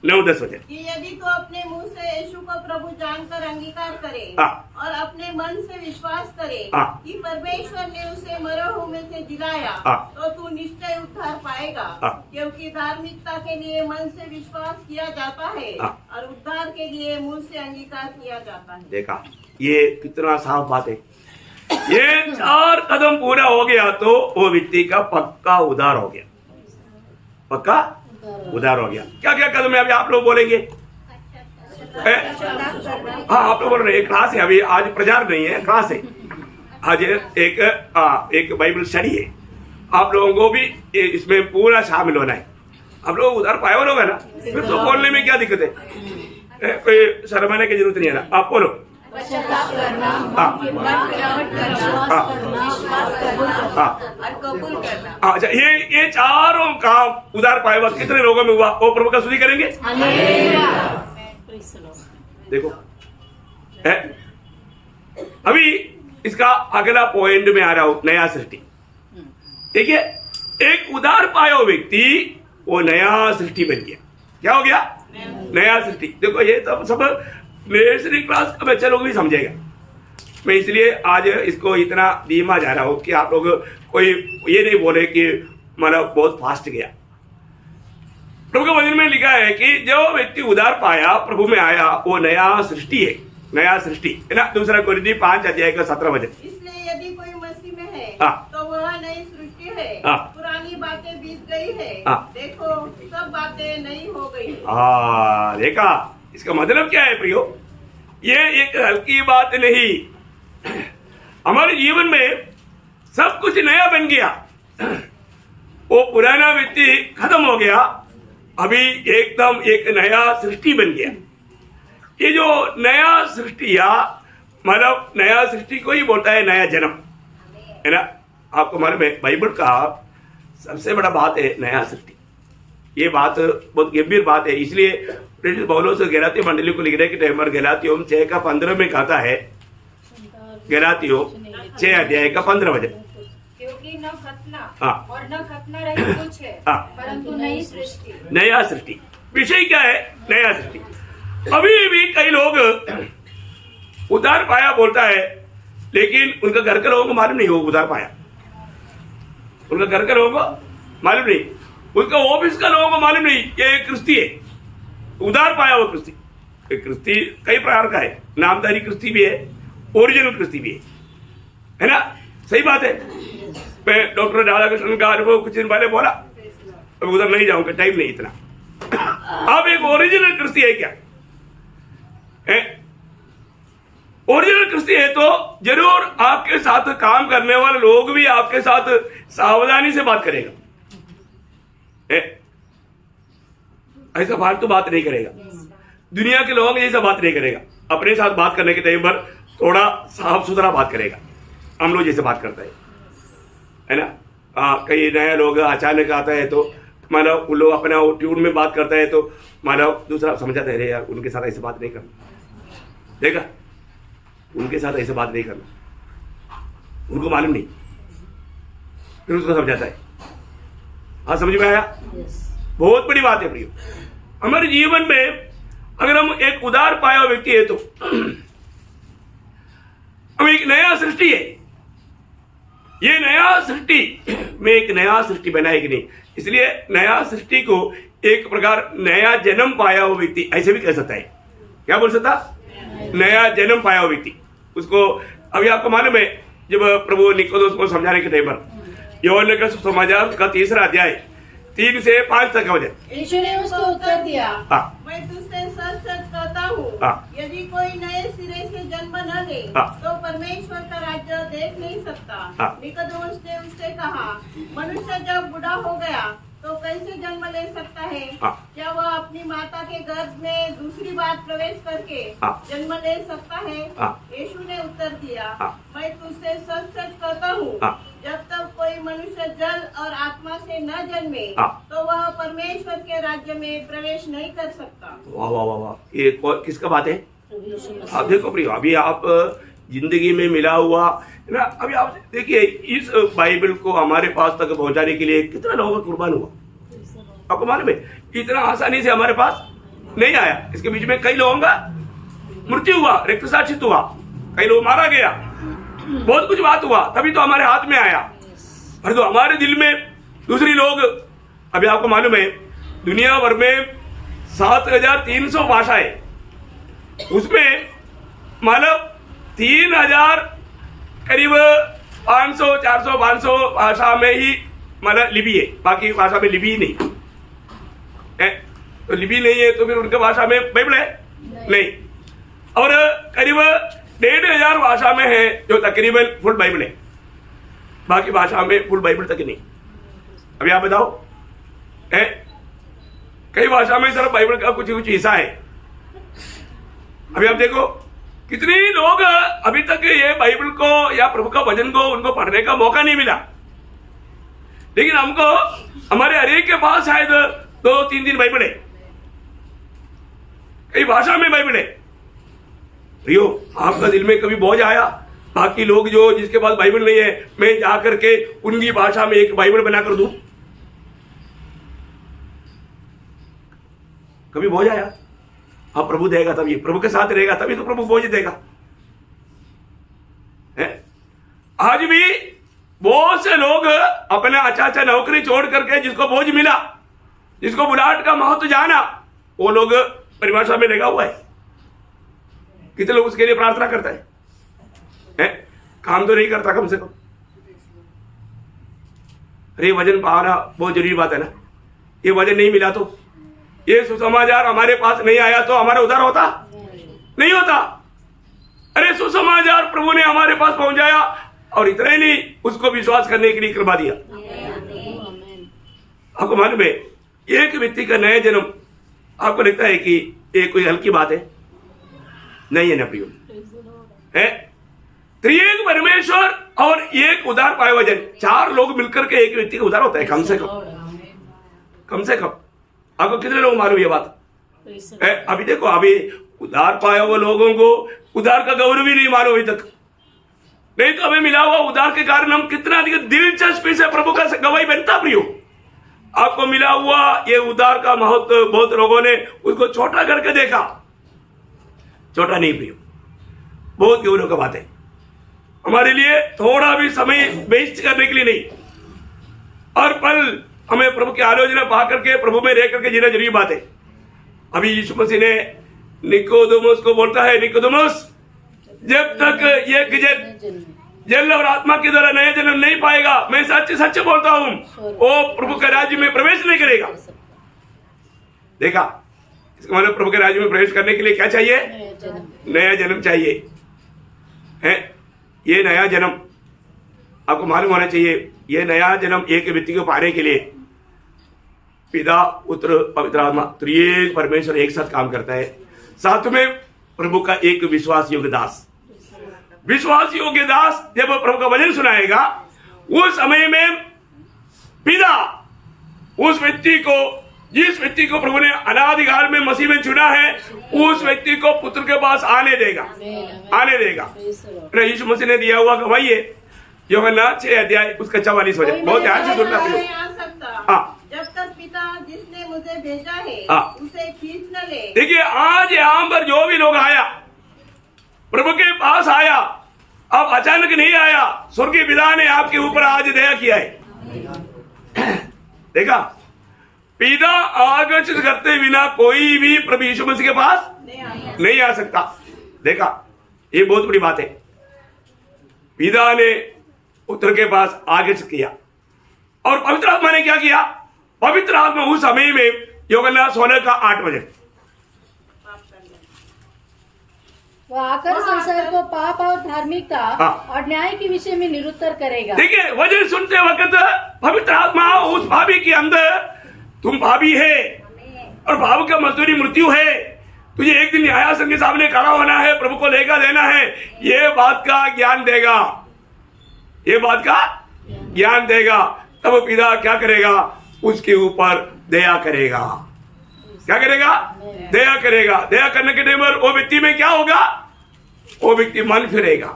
9-10 वचन कि यदि तो अपने मुंह से यीशु को प्रभु जानकर अंगीकार करे और अपने मन से विश्वास करे कि परमेश्वर ने उसे मरों में से जिलाया, तो तू निश्चय उद्धार पाएगा। क्योंकि धार्मिकता के लिए मन से विश्वास किया जाता है और उद्धार के लिए मुंह से अंगीकार किया जाता है। देखा, ये कितना साफ बात है। ये 4 कदम पूरा हो गया तो वो व्यक्ति का पक्का उद्धार हो गया। पक्का उद्धार हो गया। क्या क्या कदम है अभी आप लोग बोलेंगे? हाँ, आप लोग बोल रहे हैं। क्लास है अभी, आज प्रचार नहीं है, क्लास है। आज एक बाइबल स्टडी है। आप लोगों को भी इसमें पूरा शामिल होना है। आप लोग उद्धार पाए हो लोग, है ना। फिर तो बोलने में क्या दिक्कत है? कोई शर्माने की जरूरत नहीं है ना। आप बोलो। अच्छा, ये चारों काम उद्धार पाए हुआ कितने लोगों में हुआ? वो प्रभु का स्तुति करेंगे। देखो अभी इसका अगला पॉइंट में आ रहा हूं, नया सृष्टि। देखिए, एक उद्धार पाया हुआ व्यक्ति वो नया सृष्टि बन गया। क्या हो गया? नया सृष्टि। देखो, ये तो सब नर्सरी क्लास का बच्चा लोग भी समझेगा। मैं इसलिए आज इसको इतना धीमा जा रहा हूं कि आप लोग कोई ये नहीं बोले कि मतलब बहुत फास्ट गया। प्रभु के वचन में लिखा है कि जो व्यक्ति उद्धार पाया, प्रभु में आया, वो नया सृष्टि है। नया सृष्टि है ना। 2 कोरिन्थी 5 अध्याय का 17 वचन। इसलिए यदि कोई मसीह में है तो वह नई सृष्टि है। पुरानी बातें बीत गई है, देखो सब बातें नई हो गई। देखा, इसका मतलब क्या है प्रियो? ये एक हल्की बात नहीं। हमारे जीवन में सब कुछ नया बन गया। वो पुराना व्यक्ति खत्म हो गया, अभी एकदम एक नया सृष्टि बन गया। ये जो नया सृष्टि या मतलब नया सृष्टि को ही बोलता है नया जन्म, है ना। आपको मालूम है बाइबल का सबसे बड़ा बात है नया सृष्टि। ये बात बहुत गंभीर बात है। इसलिए पौलुस गलातियों मंडली को लिखने के टाइम पर गलातियों 6 का 15 में कहता है, गलातियों 6 अध्याय का 15 वचन। क्योंकि न खतना और न खतना रहित कुछ है, परंतु नई सृष्टि। नया सृष्टि विषय क्या है? नया सृष्टि। अभी भी कई लोग उद्धार पाया बोलता है, लेकिन उनका घर के लोगों को मालूम नहीं हो उद्धार पाया। उनका घर के लोगों को मालूम नहीं, उनका ऑफिस का लोगों को मालूम नहीं कि एक क्रिस्ती है, उद्धार पाया वो क्रिस्ती। क्रिस्ती कई प्रकार का है। नामधारी क्रिस्ती भी है, ओरिजिनल क्रिस्ती भी है ना। सही बात है। मैं डॉक्टर राधाकृष्णन का अनुभव कुछ दिन पहले बोला, अब उधर नहीं जाऊंगा, टाइम नहीं इतना। आप एक ओरिजिनल क्रिस्ती है क्या? ओरिजिनल क्रिस्ती है तो जरूर आपके साथ काम करने वाले लोग भी आपके साथ सावधानी से बात करेगा, ऐसा फालतू बात नहीं करेगा। दुनिया के लोगों जैसा बात नहीं करेगा। अपने साथ बात करने के टाइम पर थोड़ा साफ सुथरा बात करेगा, हम लोग जैसे बात करते हैं, है ना। कई नए लोग अचानक आता है तो मतलब वो लोग अपना ट्यून में बात करता है तो मतलब दूसरा समझाता है, अरे यार उनके साथ ऐसे बात नहीं करना, देखा उनके साथ ऐसे बात नहीं करना, उनको मालूम नहीं, फिर उसको समझाता है। हाँ, समझ में आया? बहुत बड़ी बात है प्रियो। हमारे जीवन में अगर हम एक उदार पाया हुआ व्यक्ति है तो हम एक नया सृष्टि है, ये नया सृष्टि में एक नया सृष्टि बना है कि नहीं, इसलिए नया सृष्टि को एक प्रकार नया जन्म पाया हुआ व्यक्ति ऐसे भी कह सकता है। क्या बोल सकता? नया जन्म पाया हुआ व्यक्ति। उसको अभी आपको मालूम है जब प्रभु निकोदेमुस को समझाने के टाइम पर यूहन्ना का सुसमाचार का 3रा अध्याय 3 से 5 तक का वचन। यीशु ने उसको उत्तर दिया, मैं तुझसे सच सच कहता हूँ, यदि कोई नए सिरे से जन्म न ले तो परमेश्वर का राज्य देख नहीं सकता। निकोदेमुस ने उससे कहा, मनुष्य जब बूढ़ा हो गया तो कैसे जन्म ले सकता है? क्या वह अपनी माता के गर्भ में दूसरी बार प्रवेश करके जन्म ले सकता है? यीशु ने उत्तर दिया, मैं तुझसे सच सच कहता हूँ, जब तक कोई मनुष्य जल और आत्मा से न जन्मे तो वह परमेश्वर के राज्य में प्रवेश नहीं कर सकता। वाह वाह वाह वाह, ये किसका बात है? आप देखो प्रिय, अभी आप जिंदगी में मिला हुआ ना, अभी आप देखिए इस बाइबल को हमारे पास तक पहुंचाने के लिए कितना लोगों का कुर्बान हुआ। आपको मालूम है इतना आसानी से हमारे पास नहीं आया, इसके बीच में कई लोगों का मृत्यु हुआ, रक्तसाक्षित हुआ, कई लोग मारा गया, बहुत कुछ बात हुआ, तभी तो हमारे हाथ में आया। और तो हमारे दिल में दूसरी लोग, अभी आपको मालूम है दुनिया भर में 7300 भाषाएं, उसमें मानव 3000 करीब 500 400 500 भाषा में ही मतलब लिपि है, बाकी भाषा में लिपि ही नहीं है। तो लिपि नहीं है तो फिर उनके भाषा में बाइबल है नहीं। और करीब 1500 भाषा में है जो तकरीबन फुल बाइबल है, बाकी भाषा में फुल बाइबल तक नहीं। अभी आप बताओ, है कई भाषा में सिर्फ बाइबल का कुछ हिस्सा है। अभी आप देखो कितने लोग अभी तक ये बाइबल को या प्रभु का वचन को उनको पढ़ने का मौका नहीं मिला, लेकिन हमको हमारे हरेक के पास शायद 2-3 बाइबल है, कई भाषा में बाइबल है। प्रियो, आपका दिल में कभी बोझ आया बाकी लोग जो जिसके पास बाइबल नहीं है मैं जाकर के उनकी भाषा में एक बाइबल बनाकर दूं? कभी बोझ आया? हाँ, प्रभु देगा तभी, प्रभु के साथ रहेगा तभी तो प्रभु बोझ देगा। है? आज भी बहुत से लोग अपना अच्छा नौकरी छोड़ करके जिसको बोझ मिला, जिसको बुलाहट का महत्व जाना, वो लोग परिभाषा में लगा हुआ है। कितने लोग उसके लिए प्रार्थना करता है? काम तो नहीं करता कम से कम। अरे वजन पाना बहुत जरूरी बात है ना, ये वजन नहीं मिला तो, ये सुसमाचार हमारे पास नहीं आया तो हमारा उद्धार होता नहीं होता। अरे सुसमाचार प्रभु ने हमारे पास पहुंचाया और इतना ही नहीं, उसको विश्वास करने के लिए कृपा दिया। आपको मालूम है एक व्यक्ति का नया जन्म, आपको लगता है कि ये कोई हल्की बात है? नहीं है ना प्रियो, है त्रिएक परमेश्वर और एक उद्धार पाए वजन, 4 लोग मिलकर के एक व्यक्ति का उद्धार होता है कम से कम। आपको कितने लोग मालूम ये बात? अभी देखो, अभी उद्धार पाया हुआ लोगों को उद्धार का गौरव भी नहीं मालूम अभी तक। नहीं तो हमें मिला हुआ उद्धार के कारण हम कितना अधिक दिलचस्पी से प्रभु का गवाही बनता। प्रियो, आपको मिला हुआ ये उद्धार का महत्व बहुत लोगों ने उसको छोटा करके देखा। छोटा नहीं प्रियो, बहुत गौरव का बात है। हमारे लिए थोड़ा भी समय वेस्ट करने के लिए नहीं, और पल हमें प्रभु की आलोचना पा करके प्रभु में रह करके जीना जरूरी बात है। अभी यीशु मसीह ने निकोदेमुस को बोलता है, निकोदेमुस जब तक ये जल और आत्मा के द्वारा नया जन्म नहीं पाएगा, मैं सच बोलता हूं, वो प्रभु के राज्य में प्रवेश नहीं करेगा। देखा, इसका मतलब प्रभु के राज्य में प्रवेश करने के लिए क्या चाहिए? नया जन्म चाहिए। है ये नया जन्म आपको मालूम होना चाहिए। ये नया जन्म एक व्यक्ति को पाने के लिए पिता, पुत्र, पवित्र आत्मा त्रिएक परमेश्वर एक साथ काम करता है। साथ में प्रभु का एक विश्वास योग्य दास जब प्रभु का वचन सुनाएगा, उस समय में पिता उस व्यक्ति को, जिस व्यक्ति को प्रभु ने अनादिकाल में मसीह में चुना है, उस व्यक्ति को पुत्र के पास आने देगा, आने देगा। यीशु मसीह ने दिया हुआ गवाही है, यूहन्ना 6 अध्याय उसका 44 वचन। बहुत ध्यान से सुनना। हाँ, जब तक पिता जिसने मुझे भेजा है उसे खींच न ले। देखिए, आज यहाँ पर जो भी लोग आया, प्रभु के पास आया, अब अचानक नहीं आया, स्वर्गीय पिता ने आपके ऊपर आज दया किया है। देखा, पिता आकर्षित करते बिना कोई भी प्रभु यीशु मसीह के पास नहीं आ सकता। देखा, ये बहुत बड़ी बात है। पिता ने पुत्र के पास आकर्षित किया और पवित्र आत्मा ने क्या किया? पवित्र आत्मा उस समय में यूहन्ना 16 का 8 वचन, वो आकर संसार को पाप और धार्मिकता और न्याय के विषय में निरुत्तर करेगा। देखिए, वचन सुनते वक्त पवित्र आत्मा उस भावी के अंदर, तुम भावी है और भाव का मजदूरी मृत्यु है, तुझे एक दिन न्यायासन के सामने खड़ा होना है, प्रभु को लेकर देना है, ये बात का ज्ञान देगा, ये बात का ज्ञान देगा। तब पिता क्या करेगा? उसके ऊपर दया करेगा। क्या करेगा? दया करेगा। दया करने के टाइम पर वो व्यक्ति में क्या होगा? वो व्यक्ति मन फिरेगा,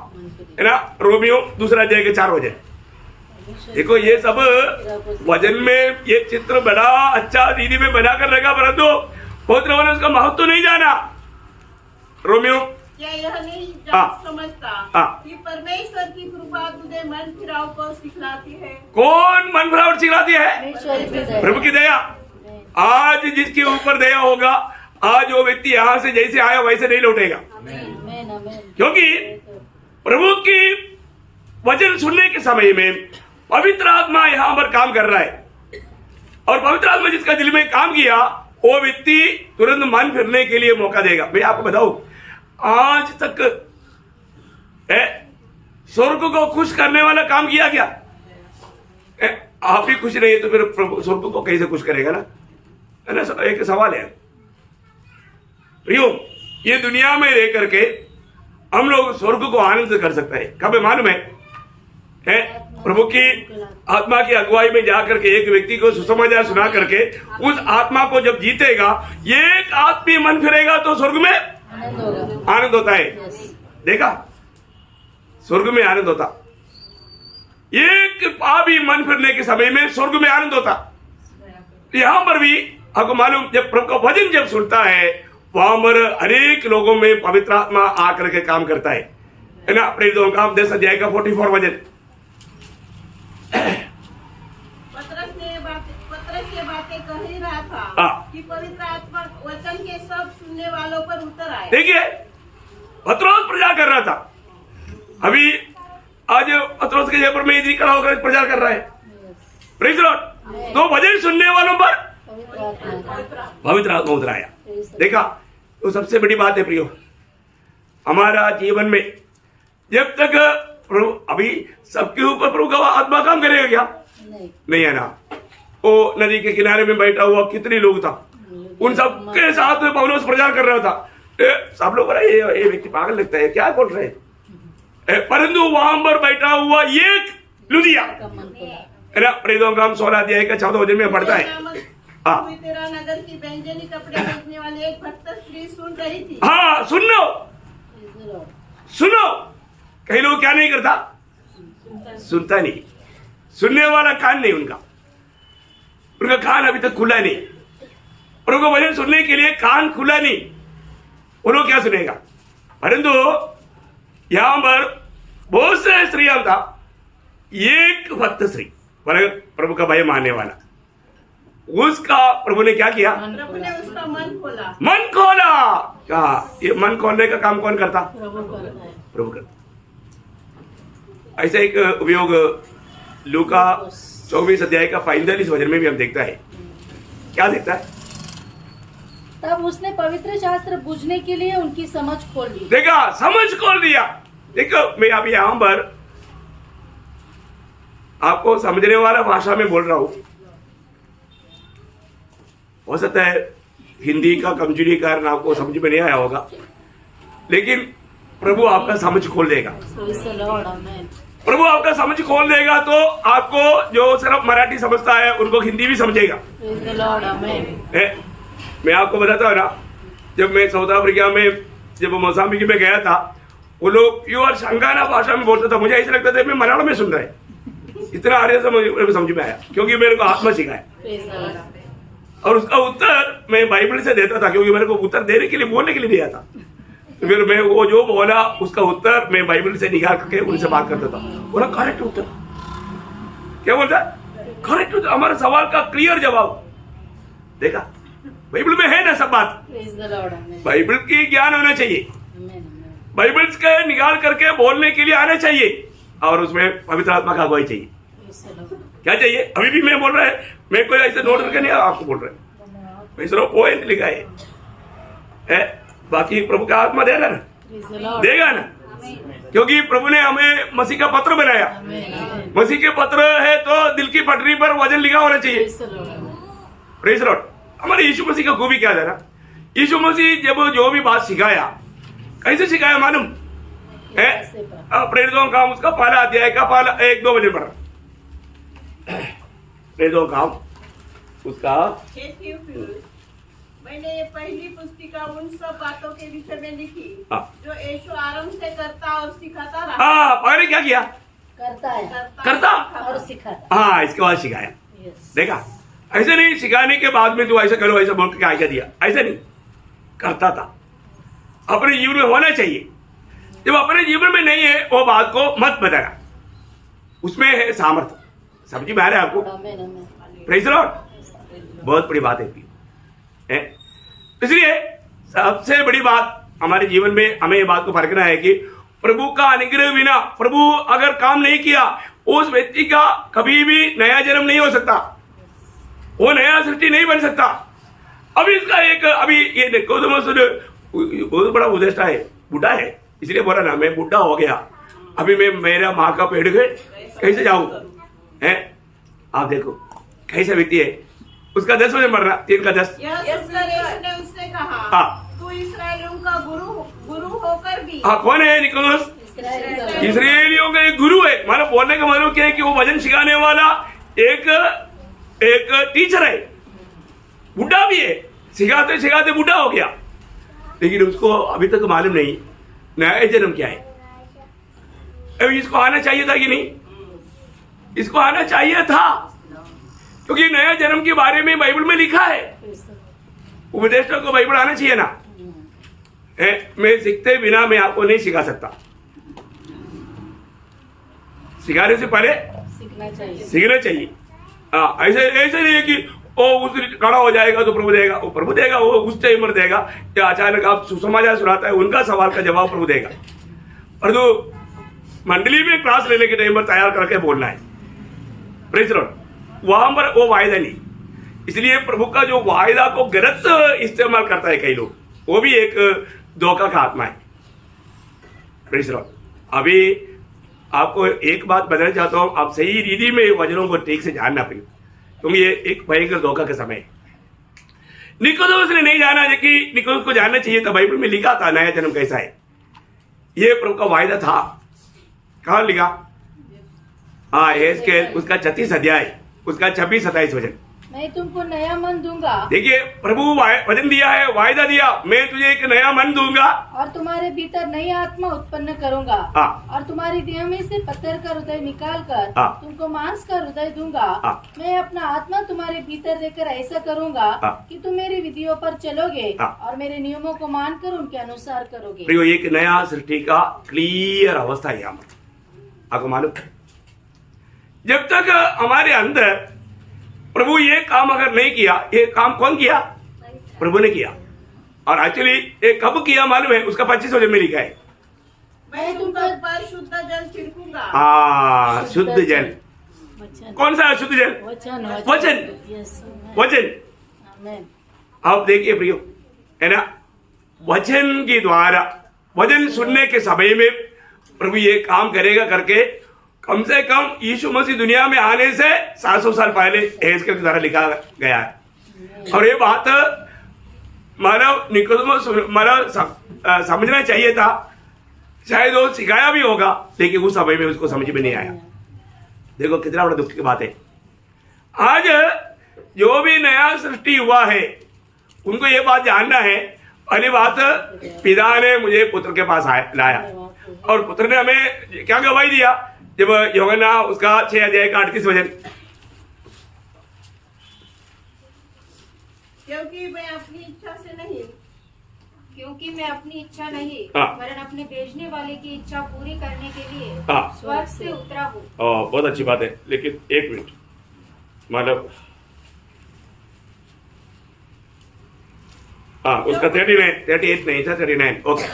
है ना। रोमियो 2 अध्याय के 4 वचन। देखो, ये सब वजन में ये चित्र बड़ा अच्छा दीदी में बनाकर रखा, परंतु बहुत लोगों ने उसका महत्व तो नहीं जाना। रोमियो क्या यह नहीं समझता कि परमेश्वर की कृपा तुझे मन फिराव को सिखलाती है? कौन मन फिराव सिखलाती है? प्रभु की दया। आज जिसके ऊपर दया होगा, आज वो व्यक्ति यहाँ से जैसे आया वैसे नहीं लौटेगा, क्योंकि प्रभु की वचन सुनने के समय में पवित्र आत्मा यहाँ पर काम कर रहा है, और पवित्र आत्मा जिसका दिल में काम किया, वो व्यक्ति तुरंत मन फिरने के लिए मौका देगा। मैं आपको बताऊं, आज तक स्वर्ग को खुश करने वाला काम किया क्या? आप ही खुश नहीं है तो फिर प्रभु स्वर्ग को कैसे खुश करेगा ना, है ना। एक सवाल है प्रियो, ये दुनिया में रह करके हम लोग स्वर्ग को आनंद कर सकते हैं कब? मालूम है प्रभु की आत्मा की अगुवाई में जाकर के एक व्यक्ति को सुसमाचार सुना करके उस आत्मा को जब जीतेगा, एक आत्मी मन फिरेगा तो स्वर्ग में आनंद होता है। देखा, स्वर्ग में आनंद होता। एक पापी मन फिरने के समय में स्वर्ग में आनंद होता। यहां पर भी आपको मालूम, जब प्रभु का भजन जब सुनता है, वहां पर अनेक लोगों में पवित्र आत्मा आकर के काम करता है ना। प्रेरितों का 10 अध्याय का 44 वचन। पतरस ये बातें कह ही रहा था कि पवित्र आत्मा वचन के सब सुनने वालों पर उतर आए। देखिए, पतरस प्रचार कर रहा था। अभी आज पतरस के जगह पर मैं इधर खड़ा होकर प्रचार कर रहा है। Praise the Lord. तो भजन सुनने वालों पर पवित्र आत्मा उतर आया। देखा, तो सबसे बड़ी बात है प्रियो, हमारा जीवन में जब तक प्रभु, अभी सबके ऊपर प्रभु का आत्मा काम करेगा क्या? नहीं है ना। वो नदी के किनारे में बैठा हुआ कितने लोग था, उन सबके साथ में पौलुस प्रचार कर रहा था। सब लोग ये व्यक्ति पागल लगता है, क्या बोल रहे हैं, परंतु वहां पर बैठा हुआ एक लुदिया, है ना। प्रेरितों का 16 अध्याय का 14 वचन में पढ़ता है। तेरा नगर की व्यंजनी कपड़े बेचने वाली एक भक्त स्त्री सुन रही थी। हाँ, सुनो सुनो। कई लोग क्या नहीं करता? सुनता नहीं। सुनने वाला कान नहीं उनका कान अभी तक खुला नहीं। और उनको भजन सुनने के लिए कान खुला नहीं, वो लोग क्या सुनेगा? परंतु यहां पर बहुत से स्त्रियां था, एक भक्त स्त्री प्रभु का भय मानने वाला, उसका प्रभु ने क्या किया? प्रभु ने उसका मन खोला। मन खोला। क्या ये मन खोलने का काम कौन करता? प्रभु करता। ऐसा एक उपयोग लूका 24 अध्याय का 45 वचन में भी हम देखता है। क्या देखता है? तब उसने पवित्र शास्त्र बूझने के लिए उनकी समझ खोल दी। देखा, समझ खोल दिया। देखो, मैं अभी यहां पर आपको समझने वाला भाषा में बोल रहा हूं। हो सकता है हिंदी का कमजोरी कारण आपको समझ में नहीं आया होगा, लेकिन प्रभु आपका समझ खोल देगा। प्रभु आपका समझ खोल देगा तो आपको जो सिर्फ मराठी समझता है उनको हिंदी भी समझेगा। Praise the Lord, amen. मैं आपको बताता हूँ ना, जब मैं साउथ अफ्रीका में जब मोजाम्बिक में गया था, वो लोग प्योर शंगाना भाषा में बोलता था, मुझे ऐसा लगता था मैं मलयालम में सुन रहा है, इतना आर्य मेरे को समझ में आया क्योंकि मेरे को आत्मा सिखाया। Praise the Lord. और उसका उत्तर मैं बाइबल से देता था क्योंकि मेरे को उत्तर देने के लिए बोलने के लिए दिया था। तो फिर मैं वो जो बोला उसका उत्तर मैं बाइबल से निकाल करके उनसे बात करता था, बोला करेक्ट उत्तर। क्या बोलता है? करेक्ट उत्तर, हमारे सवाल का क्लियर जवाब। देखा बाइबल में है ना सब बात। Praise the Lord, amen. Bible की ज्ञान होना चाहिए, Amen, amen. बाइबल के निकाल करके बोलने के लिए आना चाहिए, और उसमें पवित्र आत्मा का अगुवाई चाहिए। Praise the Lord. क्या चाहिए? अभी भी मैं बोल रहा है, मैं कोई ऐसे नोट करके नहीं आपको बोल रहा है, मैं सिर्फ पॉइंट लिखा है। बाकी प्रभु का आत्मा देगा ना, Praise the Lord. देगा ना, क्योंकि प्रभु ने हमें मसीह का पत्र बनाया। Amen, amen. मसीह के पत्र है तो दिल की पटरी पर वजन लिखा होना चाहिए। Praise the Lord, amen. Praise Lord. हमारे यीशु मसीह का खूबी क्या था ना, यीशु मसीह जब जो भी बात सिखाया, कैसे सिखाया मालूम है? प्रेरितों का काम उसका पहला अध्याय का पहला 1-2 बजे पढ़ा, प्रेरितों का काम उसका। हे थियोफिलुस, मैंने ये पहली पुस्तिका उन सब बातों के विषय में लिखी जो यीशु आरंभ से करता और सिखाता रहा। हाँ, पहले क्या किया? करता है करता और सिखाता। हाँ, इसके बाद सिखाया। Yes. देखा, ऐसे नहीं सिखाने के बाद में तू ऐसा करो ऐसा बोल के आज्ञा दिया, ऐसे नहीं करता था। अपने जीवन में होना चाहिए। जब अपने जीवन में नहीं है वो बात को मत बताना, उसमें है सामर्थ्य। समझ में आ रहा है आपको? Amen, amen. प्रेज लॉर्ड, बहुत बड़ी बात है। इसलिए सबसे बड़ी बात हमारे जीवन में हमें ये बात को परखना है कि प्रभु का अनुग्रह बिना, प्रभु अगर काम नहीं किया, उस व्यक्ति का कभी भी नया जन्म नहीं हो सकता, वो नया सृष्टि नहीं बन सकता। अभी इसका एक अभी ये देखो तो बहुत बड़ा उद्देश्य है, बूढ़ा है, इसलिए बोला ना मैं बूढ़ा हो गया, अभी मैं मेरा माँ का पेड़ गए कैसे जाऊं? है आप देखो कैसा व्यक्ति है, उसका 10 बजे मर रहा, 3 का 10। यह सुनकर यीशु ने उससे कहा, हाँ। तू इस्राएलियों का गुरु होकर भी। हाँ, कौन है निकोलस? इस्राएलियों का एक गुरु है। मानो बोलने का मतलब क्या है कि वो वचन सिखाने वाला एक टीचर है, बूढ़ा भी है, सिखाते सिखाते बूढ़ा हो गया, लेकिन उसको अभी तक मालूम नहीं नया जन्म क्या है। अभी इसको आना चाहिए था कि नहीं? इसको आना चाहिए था, क्योंकि नया जन्म के बारे में बाइबल में लिखा है। उपदेशों को बाइबल आना चाहिए ना। मैं सीखते बिना मैं आपको नहीं सिखा सकता, सिखाने से पहले सीखना चाहिए। हाँ, ऐसे नहीं है कि वो उस खड़ा हो जाएगा तो प्रभु देगा, वो प्रभु देगा, वो उस टाइम पर देगा, या अचानक आप सुसमाचार सुनाता है उनका सवाल का जवाब प्रभु देगा। और तो मंडली में क्लास लेने के टाइम पर तैयार करके बोलना है। प्रेज लॉर्ड, वहां पर वो वायदा नहीं, इसलिए प्रभु का जो वायदा को गलत इस्तेमाल करता है कई लोग, वो भी एक धोखा का आत्मा है। प्रेज लॉर्ड, अभी आपको एक बात बताना चाहता हूं, आप सही रीति में वचनों को ठीक से जानना पड़ेगा, क्योंकि ये एक भयंकर धोखा का समय है। निकोदेमुस ने नहीं जाना, जबकि निकोदेमुस को जानना चाहिए था, बाइबल में लिखा था नया जन्म कैसा है, ये प्रभु का वायदा था। कहां लिखा? हाँ, उसका 36 अध्याय, उसका 26-27 वचन। मैं तुमको नया मन दूंगा। देखिए, प्रभु वचन दिया है, वायदा दिया, मैं तुझे एक नया मन दूंगा और तुम्हारे भीतर नई आत्मा उत्पन्न करूंगा। और तुम्हारी देह में से पत्थर का हृदय निकाल कर तुमको मांस का हृदय दूंगा। मैं अपना आत्मा तुम्हारे भीतर देकर ऐसा करूंगा कि तुम मेरी विधियों पर चलोगे और मेरे नियमों को मानकर उनके अनुसार करोगे। एक नया सृष्टि का क्लियर अवस्था है यहाँ पर, आपको मालूम। जब तक हमारे अंदर प्रभु ये काम अगर नहीं किया, ये काम कौन किया? प्रभु ने किया। और एक्चुअली ये कब किया मालूम है? उसका 25 वचन में लिखा है, मैं तुम पर शुद्ध जल छिड़कूंगा। हाँ, शुद्ध जल। कौन सा शुद्ध जल? वचन। वचन। आप देखिए प्रियो, है ना, वचन के द्वारा, वचन सुनने के समय में प्रभु ये काम करेगा करके कम से कम यीशु मसीह दुनिया में आने से 700 साल पहले हेजकेल के द्वारा लिखा गया है। और ये बात मानव निकोदेमुस समझना चाहिए था शायद वो सिखाया भी होगा, लेकिन उस समय में उसको समझ में नहीं आया। देखो कितना बड़ा दुख की बात है। आज जो भी नया सृष्टि हुआ है उनको ये बात जानना है। पहली बात, पिता ने मुझे पुत्र के पास लाया और पुत्र ने हमें क्या गवाही दिया। जब यूहन्ना उसका 6 अध्याय का 38 वचन, क्योंकि मैं अपनी इच्छा से नहीं वरन अपने भेजने वाले की इच्छा पूरी करने के लिए स्वर्ग से उतरा हूँ। बहुत अच्छी बात है, लेकिन एक मिनट, मतलब उसका 38 नहीं था, 39। ओके।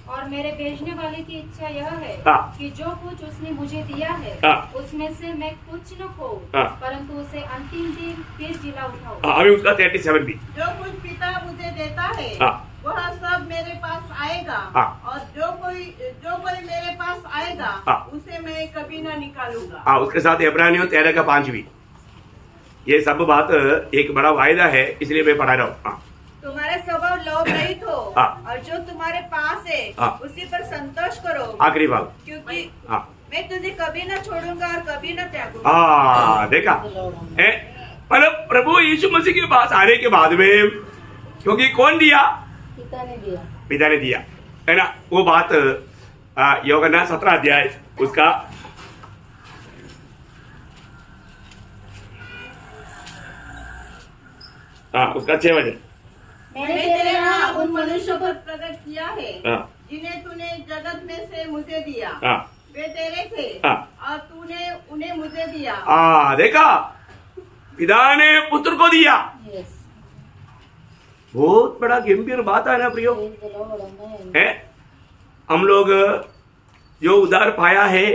और मेरे भेजने वाले की इच्छा यह है कि जो कुछ उसने मुझे दिया है उसमें से मैं कुछ न खोऊं, परंतु उसे अंतिम दिन फिर जिला उठाऊं। अभी उसका 37 भी, जो कुछ पिता मुझे देता है वह सब मेरे पास आएगा, और जो कोई मेरे पास आएगा उसे मैं कभी न निकालूंगा। उसके साथ इब्रानियों 13 का 5 भी। ये सब बात एक बड़ा वायदा है, इसलिए मैं पढ़ा रहा हूँ। तुम्हारा स्वभाव लोभ रहित हो और जो तुम्हारे पास है उसी पर संतोष करो। आखिरी बात, क्योंकि मैं तुझे कभी न छोड़ूंगा और कभी न त्यागूंगा। देखा, मतलब प्रभु यीशु मसीह के पास आने के बाद में, क्योंकि कौन दिया? पिता ने दिया, है ना। वो बात यूहन्ना 17 अध्याय उसका उसका 6 वचन, मैंने तेरे यहाँ उन मनुष्यों पर प्रकट किया है जिन्हें तूने जगत में से मुझे दिया। वे तेरे थे और तूने उन्हें मुझे दिया। देखा, पिता ने पुत्र को दिया। बहुत बड़ा गंभीर बात है ना प्रियो, है। हम लोग जो उधार पाया है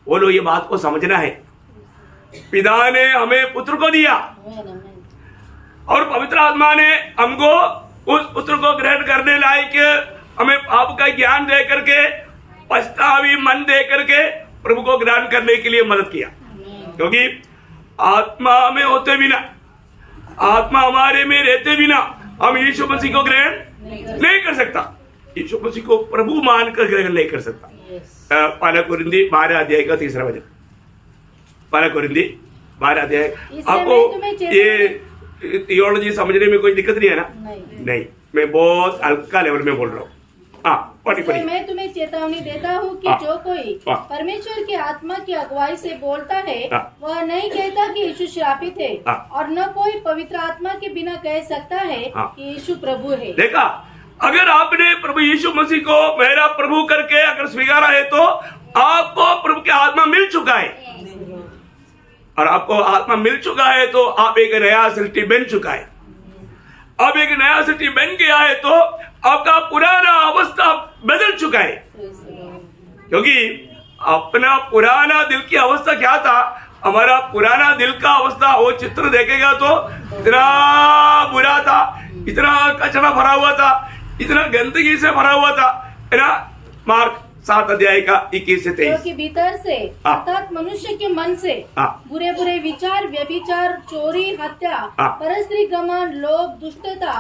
वो लोग ये बात को समझना है। पिता ने हमें पुत्र को दिया और पवित्र आत्मा ने हमको उस पुत्र को ग्रहण करने लायक हमें पाप का ज्ञान दे करके, पछतावी मन दे करके प्रभु को ग्रहण करने के लिए मदद किया। क्योंकि आत्मा में होते बिना, आत्मा हमारे में रहते बिना हम यीशु मसीह को ग्रहण नहीं कर सकता। यीशु मसीह को प्रभु मानकर ग्रहण नहीं कर सकता। पहला कुरिन्दी 12 अध्याय का 3 वचन, पहला कुरिन्दी 12 अध्याय। आपको ये थियोलॉजी समझने में कोई दिक्कत नहीं है ना? नहीं, मैं बहुत हल्का लेवल में बोल रहा हूँ। मैं तुम्हें चेतावनी देता हूँ कि जो कोई परमेश्वर की आत्मा की अगुवाई से बोलता है वह नहीं कहता कि यीशु श्रापित है, और न कोई पवित्र आत्मा के बिना कह सकता है कि यीशु प्रभु है। देखा, अगर आपने प्रभु यीशु मसीह को मेरा प्रभु करके अगर स्वीकारा है तो आपको प्रभु की आत्मा मिल चुका है, और आपको आत्मा मिल चुका है तो आप एक नया सृष्टि बन चुका है। अब एक नया सृष्टि बन गया है तो आपका पुराना अवस्था बदल चुका है। क्योंकि अपना पुराना दिल की अवस्था क्या था? हमारा पुराना दिल का अवस्था, वो चित्र देखेगा तो इतना बुरा था, इतना कचरा भरा हुआ था, इतना गंदगी से भरा हुआ था, है ना। मार्क 7 अध्याय का 21 से 23। क्योंकि भीतर से अर्थात मनुष्य के मन से बुरे बुरे विचार, व्यभिचार, चोरी, हत्या, परस्त्री गमन, लोभ, दुष्टता,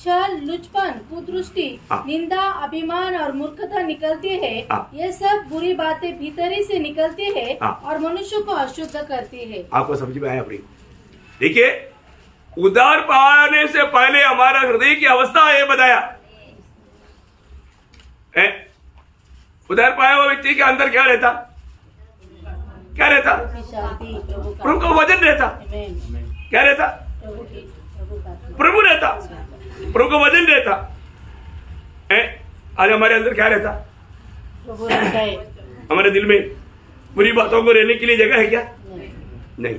छल, लुचपन, कुदृष्टि, निंदा, अभिमान और मूर्खता निकलती है। ये सब बुरी बातें भीतरी से निकलती है और मनुष्य को अशुद्ध करती है। आपको समझ में आया? देखिए, उद्धार पाने से पहले हमारा हृदय की अवस्था ये बताया। उधार पाया हुआ व्यक्ति के अंदर क्या रहता? क्या रहता? प्रभु का वजन रहता। क्या रहता? प्रभु रहता, प्रभु का वजन रहता। आज हमारे अंदर क्या रहता? हमारे दिल में बुरी बातों को रहने के लिए जगह है क्या? नहीं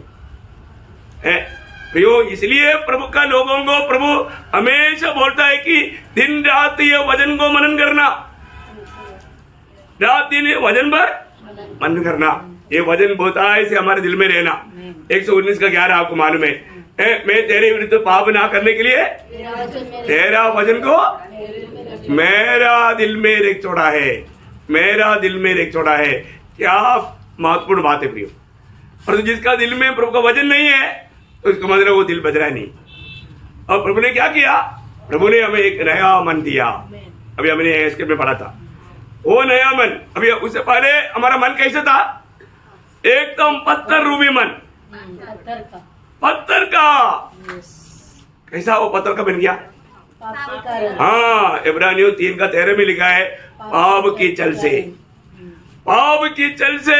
है प्रियो। इसलिए प्रभु का लोगों को प्रभु हमेशा बोलता है कि दिन रात ये वजन को मनन करना, रात दिन वजन पर मन करना। ये वजन बोलता से हमारे दिल में रहना। 119 का 11 आपको मालूम है, मैं तेरे विरुद्ध पाप ना करने के लिए तेरा वजन को मेरा दिल में रेख छोड़ा है, मेरा दिल में रेख छोड़ा है। क्या महत्वपूर्ण बात है प्रियो। और जिसका दिल में प्रभु का वजन नहीं है तो इसका मतलब वो दिल बदला नहीं। और प्रभु ने क्या किया? प्रभु ने हमें एक नया मन दिया। अभी हमने इसके में पढ़ा था, वो नया मन। अभी उससे पहले हमारा मन कैसे था? एकदम पत्थर रूबी मन, पत्थर का। कैसा वो पत्थर का बन गया? हाँ, इब्रानियों 3:13 में लिखा है, पाप की चल से, पाप की चल से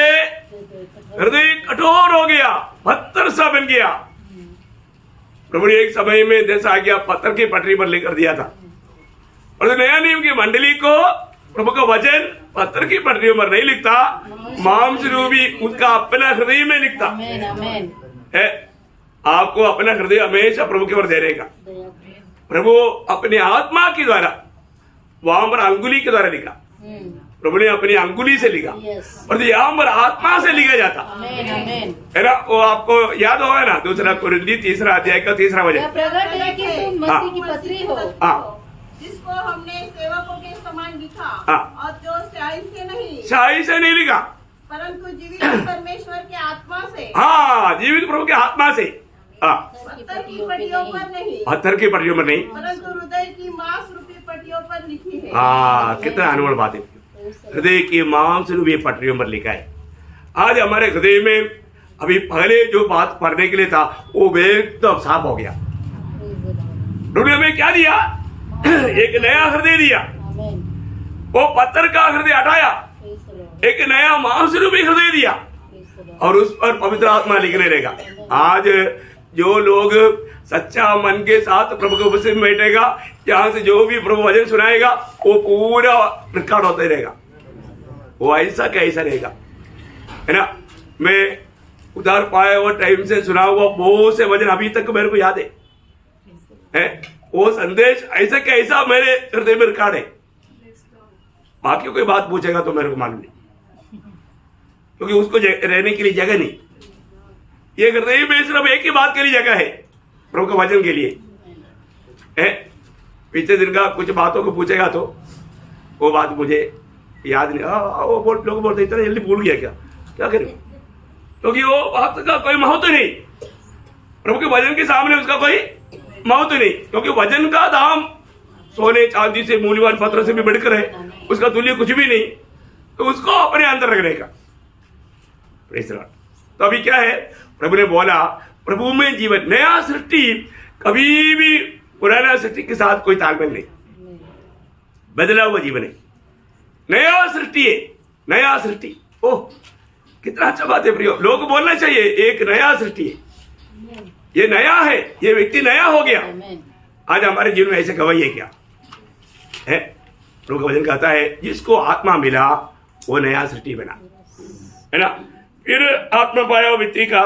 हृदय कठोर हो गया, पत्थर सा बन गया। प्रभु ने एक समय में जैसा आ गया, पत्थर की पटरी पर लेकर दिया था। और नया नियम की मंडली को प्रभु का वचन पत्थर की पटरियों पर नहीं लिखता, मांस रूपी उसका अपना हृदय में लिखता है। आपको अपना हृदय हमेशा प्रभु की ओर दे रहेगा। प्रभु अपने आत्मा के द्वारा, वहां पर अंगुली के द्वारा लिखा, प्रभु ने अपनी अंगुली से लिखा, और यहाँ पर आत्मा से लिखा जाता है ना। वो आपको याद होगा ना, 2 कुरिन्थी 3 अध्याय का 3 वचन, प्रकट है कि तुम मसीह की पत्री हो, जिसको हमने सेवकों के समान लिखा, और जो स्याही से नहीं लिखा, परंतु जीवित परमेश्वर के आत्मा से, हाँ, जीवित प्रभु के आत्मा से, पत्थर की पटियों पर नहीं, पत्थर की पटियों पर नहीं, परंतु हृदय की मांस रूपी पटियों पर लिखी है। हाँ, कितना अनमोल बात है। हृदय की मांस रूपी पटरियों पर लिखा है। आज हमारे हृदय में अभी पहले जो बात पढ़ने के लिए था वो एकदम साफ हो गया। प्रभु ने हमें क्या दिया? एक नया हृदय दिया। वो पत्थर का हृदय हटाया, एक नया मांस रूपी हृदय दिया, और उस पर पवित्र आत्मा लिखने रहेगा। आज जो लोग सच्चा मन के साथ प्रभु के उपस्थिति में बैठेगा, यहाँ से जो भी प्रभु वचन सुनाएगा वो पूरा रिकॉर्ड होता ही रहेगा। वो ऐसा कैसा रहेगा, है ना। मैं उधार पाया हुआ टाइम से सुना हुआ बहुत से वचन अभी तक मेरे को याद है। वो संदेश ऐसा कैसा मेरे हृदय में रिकॉर्ड है। बाकी कोई बात पूछेगा तो मेरे को मालूम नहीं, क्योंकि उसको रहने के लिए जगह नहीं। ये हृदय में सिर्फ एक ही बात के लिए जगह है, प्रभु के वचन के लिए है। पिछले दिन का कुछ बातों को पूछेगा तो वो बात मुझे याद नहीं। वो लोग बोलते इतना जल्दी भूल गया, क्या करें, क्योंकि वो बात का कोई महत्व नहीं। प्रभु के वचन के सामने उसका कोई महत्व नहीं, क्योंकि वचन का दाम सोने चांदी से मूल्यवान पत्थर से भी बढ़कर है, उसका तुल्य कुछ भी नहीं। तो उसको अपने अंदर रखने का। तो अभी क्या है, प्रभु ने बोला प्रभु में जीवन, नया सृष्टि कभी भी पुराना सृष्टि के साथ कोई तालमेल नहीं, बदला हुआ जीवन है, नया सृष्टि है, नया सृष्टि। ओह कितना अच्छा बात है प्रियो, लोग बोलना चाहिए एक नया सृष्टि है, ये नया है, ये व्यक्ति नया हो गया। आज हमारे जीवन में ऐसे गवाही है क्या है? प्रभु का वचन कहता है जिसको आत्मा मिला वो नया सृष्टि बना, है ना। फिर आत्मा पाया व्यक्ति का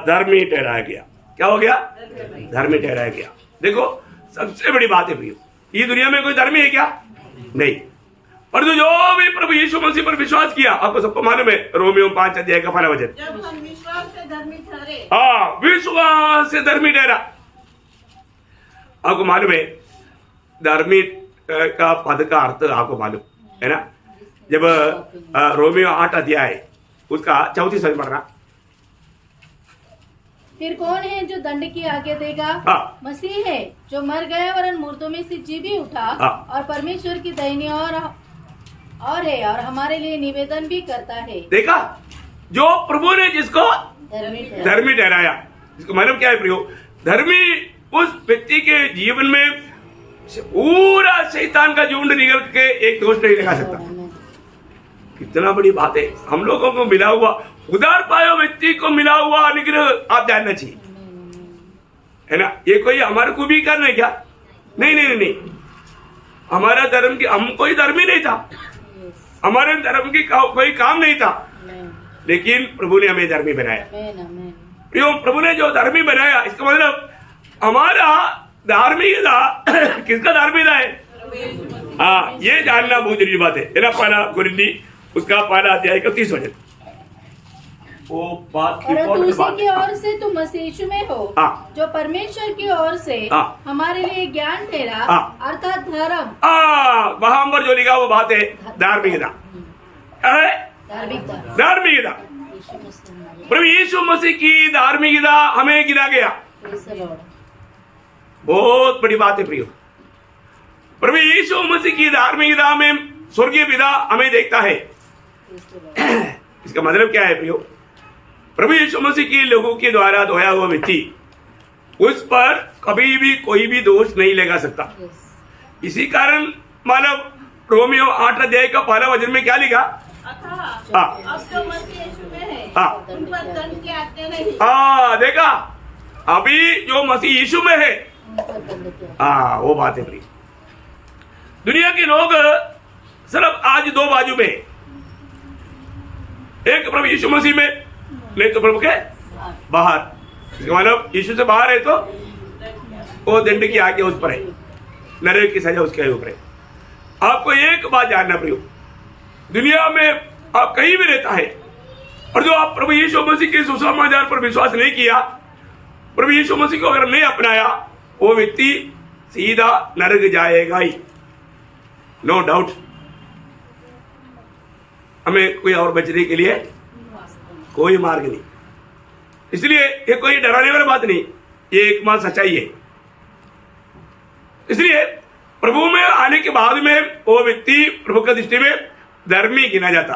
धर्मी ठहराया गया। क्या हो गया? धर्मी ठहराया गया। देखो सबसे बड़ी बात है प्रियो, ये दुनिया में कोई धर्मी है क्या? नहीं, परंतु जो भी प्रभु यीशु मसीह पर विश्वास किया, आपको सबको मालूम है रोमियो 5 अध्याय का 1 वचन, जब हम विश्वास से धर्मी ठहरे, हाँ विश्वास से धर्मी ठहरा। आपको मालूम है धर्मी का पद का अर्थ आपको मालूम है ना। जब रोमियो 8 अध्याय उसका 34 वचन पढ़ना, फिर कौन है जो दंड की आज्ञा देगा? मसीह है जो मर गया वरन मुर्दों में से जी भी उठा, और परमेश्वर की दाहिनी और है, और हमारे लिए निवेदन भी करता है। देखा, जो प्रभु ने जिसको धर्मी ठहराया, इसको मतलब क्या है प्रियो? धर्मी उस व्यक्ति के जीवन में पूरा शैतान का झुंड निकल के एक दोष नहीं लगा सकता। कितना बड़ी बात है, हम लोगों को मिला हुआ उधार पाया व्यक्ति को मिला हुआ अनुग्रह आप जानना चाहिए, है ना। ये कोई हमारे को भी करना है क्या? नहीं नहीं नहीं, हमारा धर्म की, हम कोई धर्म ही नहीं था, हमारे धर्म की कोई काम नहीं था, लेकिन प्रभु ने हमें धर्मी बनाया। प्रभु ने जो धर्मी बनाया, इसका मतलब हमारा धार्मिकता किसका धार्मिकता है? हाँ, ये जानना बहुत जरूरी बात है ना। 1 कुरिन्थी उसका 1 अध्याय का 30 वचन, वो बात की की ओर से तुम मसीह यीशु में हो, जो परमेश्वर की ओर से हमारे लिए ज्ञान ठहरा, अर्थात धर्म। वहां पर जो लिखा वो बात है धार्मिकता। धार्मिकता प्रभु यीशु मसीह की धार्मिकता हमें गिना गया। बहुत बड़ी बात है प्रियो। प्रभु यीशु मसीह की धार्मिकता में स्वर्गीय पिता हमें देखता है। इसका मतलब क्या है प्रियो? प्रभु यीशु मसीह के लोगों के द्वारा धोया हुआ व्यक्ति, उस पर कभी भी कोई भी दोष नहीं लगा सकता। इसी कारण मानव रोमियो 8 अध्याय का पहला वचन में क्या लिखा? अब जो मसीह यीशु में है उन पर दंड की आज्ञा नहीं। देखा, अभी जो मसीह यीशु में है, वो बात है प्रिय। दुनिया के लोग सिर्फ आज दो बाजू में, एक प्रभु यीशु मसीह में, नहीं तो प्रभु के बाहर। मतलब यीशु से बाहर है तो वो दंड की आज्ञा उस पर है, नरक की सजा उसके ऊपर है। आपको एक बात जानना प्रियो, दुनिया में आप कहीं भी रहता है और जो आप प्रभु यीशु मसीह के सुसमाचार पर विश्वास नहीं किया, प्रभु यीशु मसीह को अगर नहीं अपनाया, वो व्यक्ति सीधा नरक जाएगा ही, नो डाउट। हमें कोई और बचने के लिए कोई मार्ग नहीं। इसलिए ये कोई डराने वाली बात नहीं, ये एकमात्र सच्चाई है। इसलिए प्रभु में आने के बाद में वो व्यक्ति प्रभु की दृष्टि में धर्मी गिना जाता।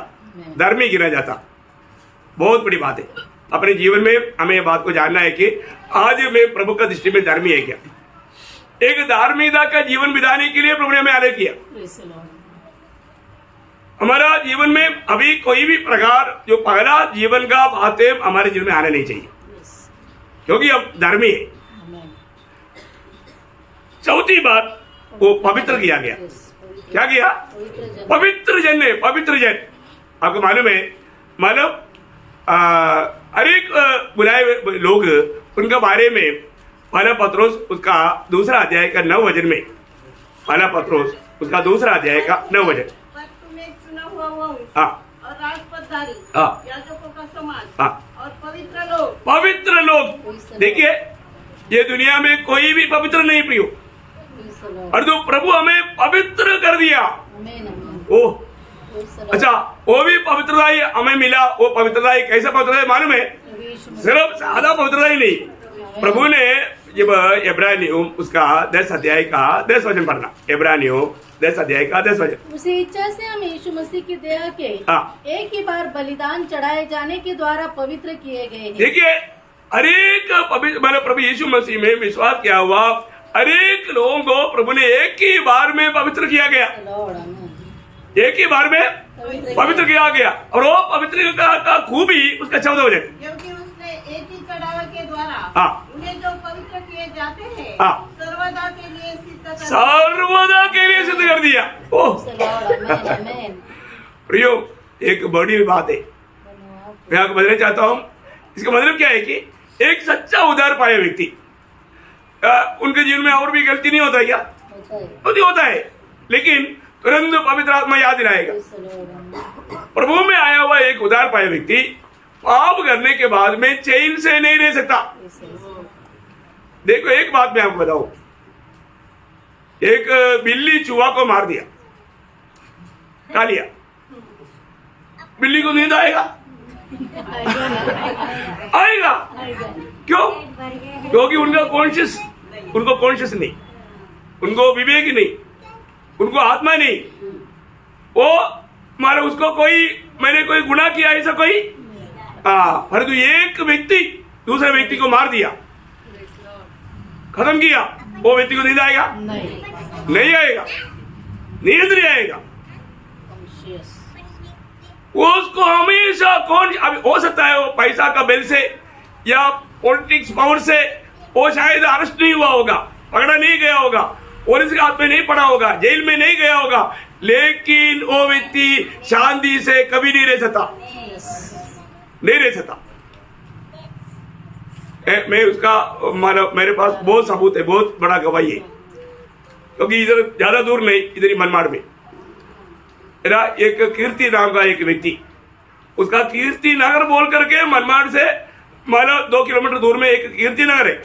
बहुत बड़ी बात है। अपने जीवन में हमें ये बात को जानना है कि आज मैं प्रभु का दृष्टि में धर्मी है क्या? एक धार्मिकता का जीवन बिताने के लिए प्रभु ने हमें आने किया। हमारा जीवन में अभी कोई भी प्रकार जो पहला जीवन का बातें हमारे जीवन में आने नहीं चाहिए, क्योंकि हम धर्मी है। चौथी बात, वो पवित्र किया गया। क्या किया? पवित्र जन। आपको मालूम है, मतलब हर एक बुलाए लोग उनके बारे में पहला पत्रोस उसका दूसरा अध्याय का 9 वचन में, पहला पत्रोस उसका दूसरा अध्याय का 9 वचन, और राजपदारी, याजकों का समाज, और पवित्र लोग। देखिए, ये दुनिया में कोई भी पवित्र नहीं प्रियो, और जो प्रभु हमें पवित्र कर दिया, ओह अच्छा, वो भी पवित्रता ही हमें मिला। वो पवित्रता ही कैसा पवित्रता है मालूम है? सिर्फ सादा पवित्रता ही नहीं, प्रभु ने जब इब्रानियों उसका 10 अध्याय का 10 वचन पढ़ना, इब्रानियों 10 अध्याय का 10 वचन। उसी इच्छा से हम यीशु मसीह की देह के एक ही बार बलिदान चढ़ाए जाने के द्वारा पवित्र किए गए हैं। देखिए, हरेक मतलब प्रभु यीशु मसीह में विश्वास किया हुआ हरेक लोगों को प्रभु ने एक ही बार में पवित्र किया गया, एक ही बार में पवित्र किया गया। और वो पवित्र का खूबी उसका 14 वचन, क्योंकि उसने एक ही चढ़ावा के द्वारा उन्हें जो पवित्र किए जाते हैं सर्वदा के लिए सिद्ध कर दिया। ओह प्रियो, एक बड़ी बात है, मैं आपको बताना चाहता हूँ। इसका मतलब क्या है कि एक सच्चा उद्धार पाया व्यक्ति, उनके जीवन में और भी गलती नहीं होता क्या? नहीं होता है, लेकिन तुरंत पवित्र आत्मा याद दिलाएगा। प्रभु में आया हुआ एक उद्धार पाया व्यक्ति पाप करने के बाद में चैन से नहीं रह सकता। देखो, एक बात मैं आपको बताऊं, एक बिल्ली चूहा को मार दिया, खा लिया, बिल्ली को नींद आएगा? आएगा। क्यों? क्योंकि उनको कॉन्शियस नहीं, उनको विवेक नहीं, उनको आत्मा नहीं। वो मारे उसको मैंने कोई गुनाह किया ऐसा कोई, परंतु एक व्यक्ति दूसरे व्यक्ति को मार दिया, खत्म किया, वो व्यक्ति को नींद आएगा? नहीं आएगा, नींद नहीं आएगा। वो उसको हमेशा अभी हो सकता है वो पैसा का बल से या पॉलिटिक्स पावर से वो शायद अरेस्ट नहीं हुआ होगा, पकड़ा नहीं गया होगा, पुलिस के हाथ में नहीं पड़ा होगा, जेल में नहीं गया होगा, लेकिन वो व्यक्ति शांति से कभी नहीं रह सकता। मैं उसका मेरे पास बहुत सबूत है, बहुत बड़ा गवाही है, क्योंकि इधर ज्यादा दूर नहीं, इधर ही मनमाड़ में मेरा एक कीर्ति नाम का एक व्यक्ति, उसका कीर्ति नगर बोल करके मनमाड़ से 2 किलोमीटर दूर में एक कीर्ति नगर है,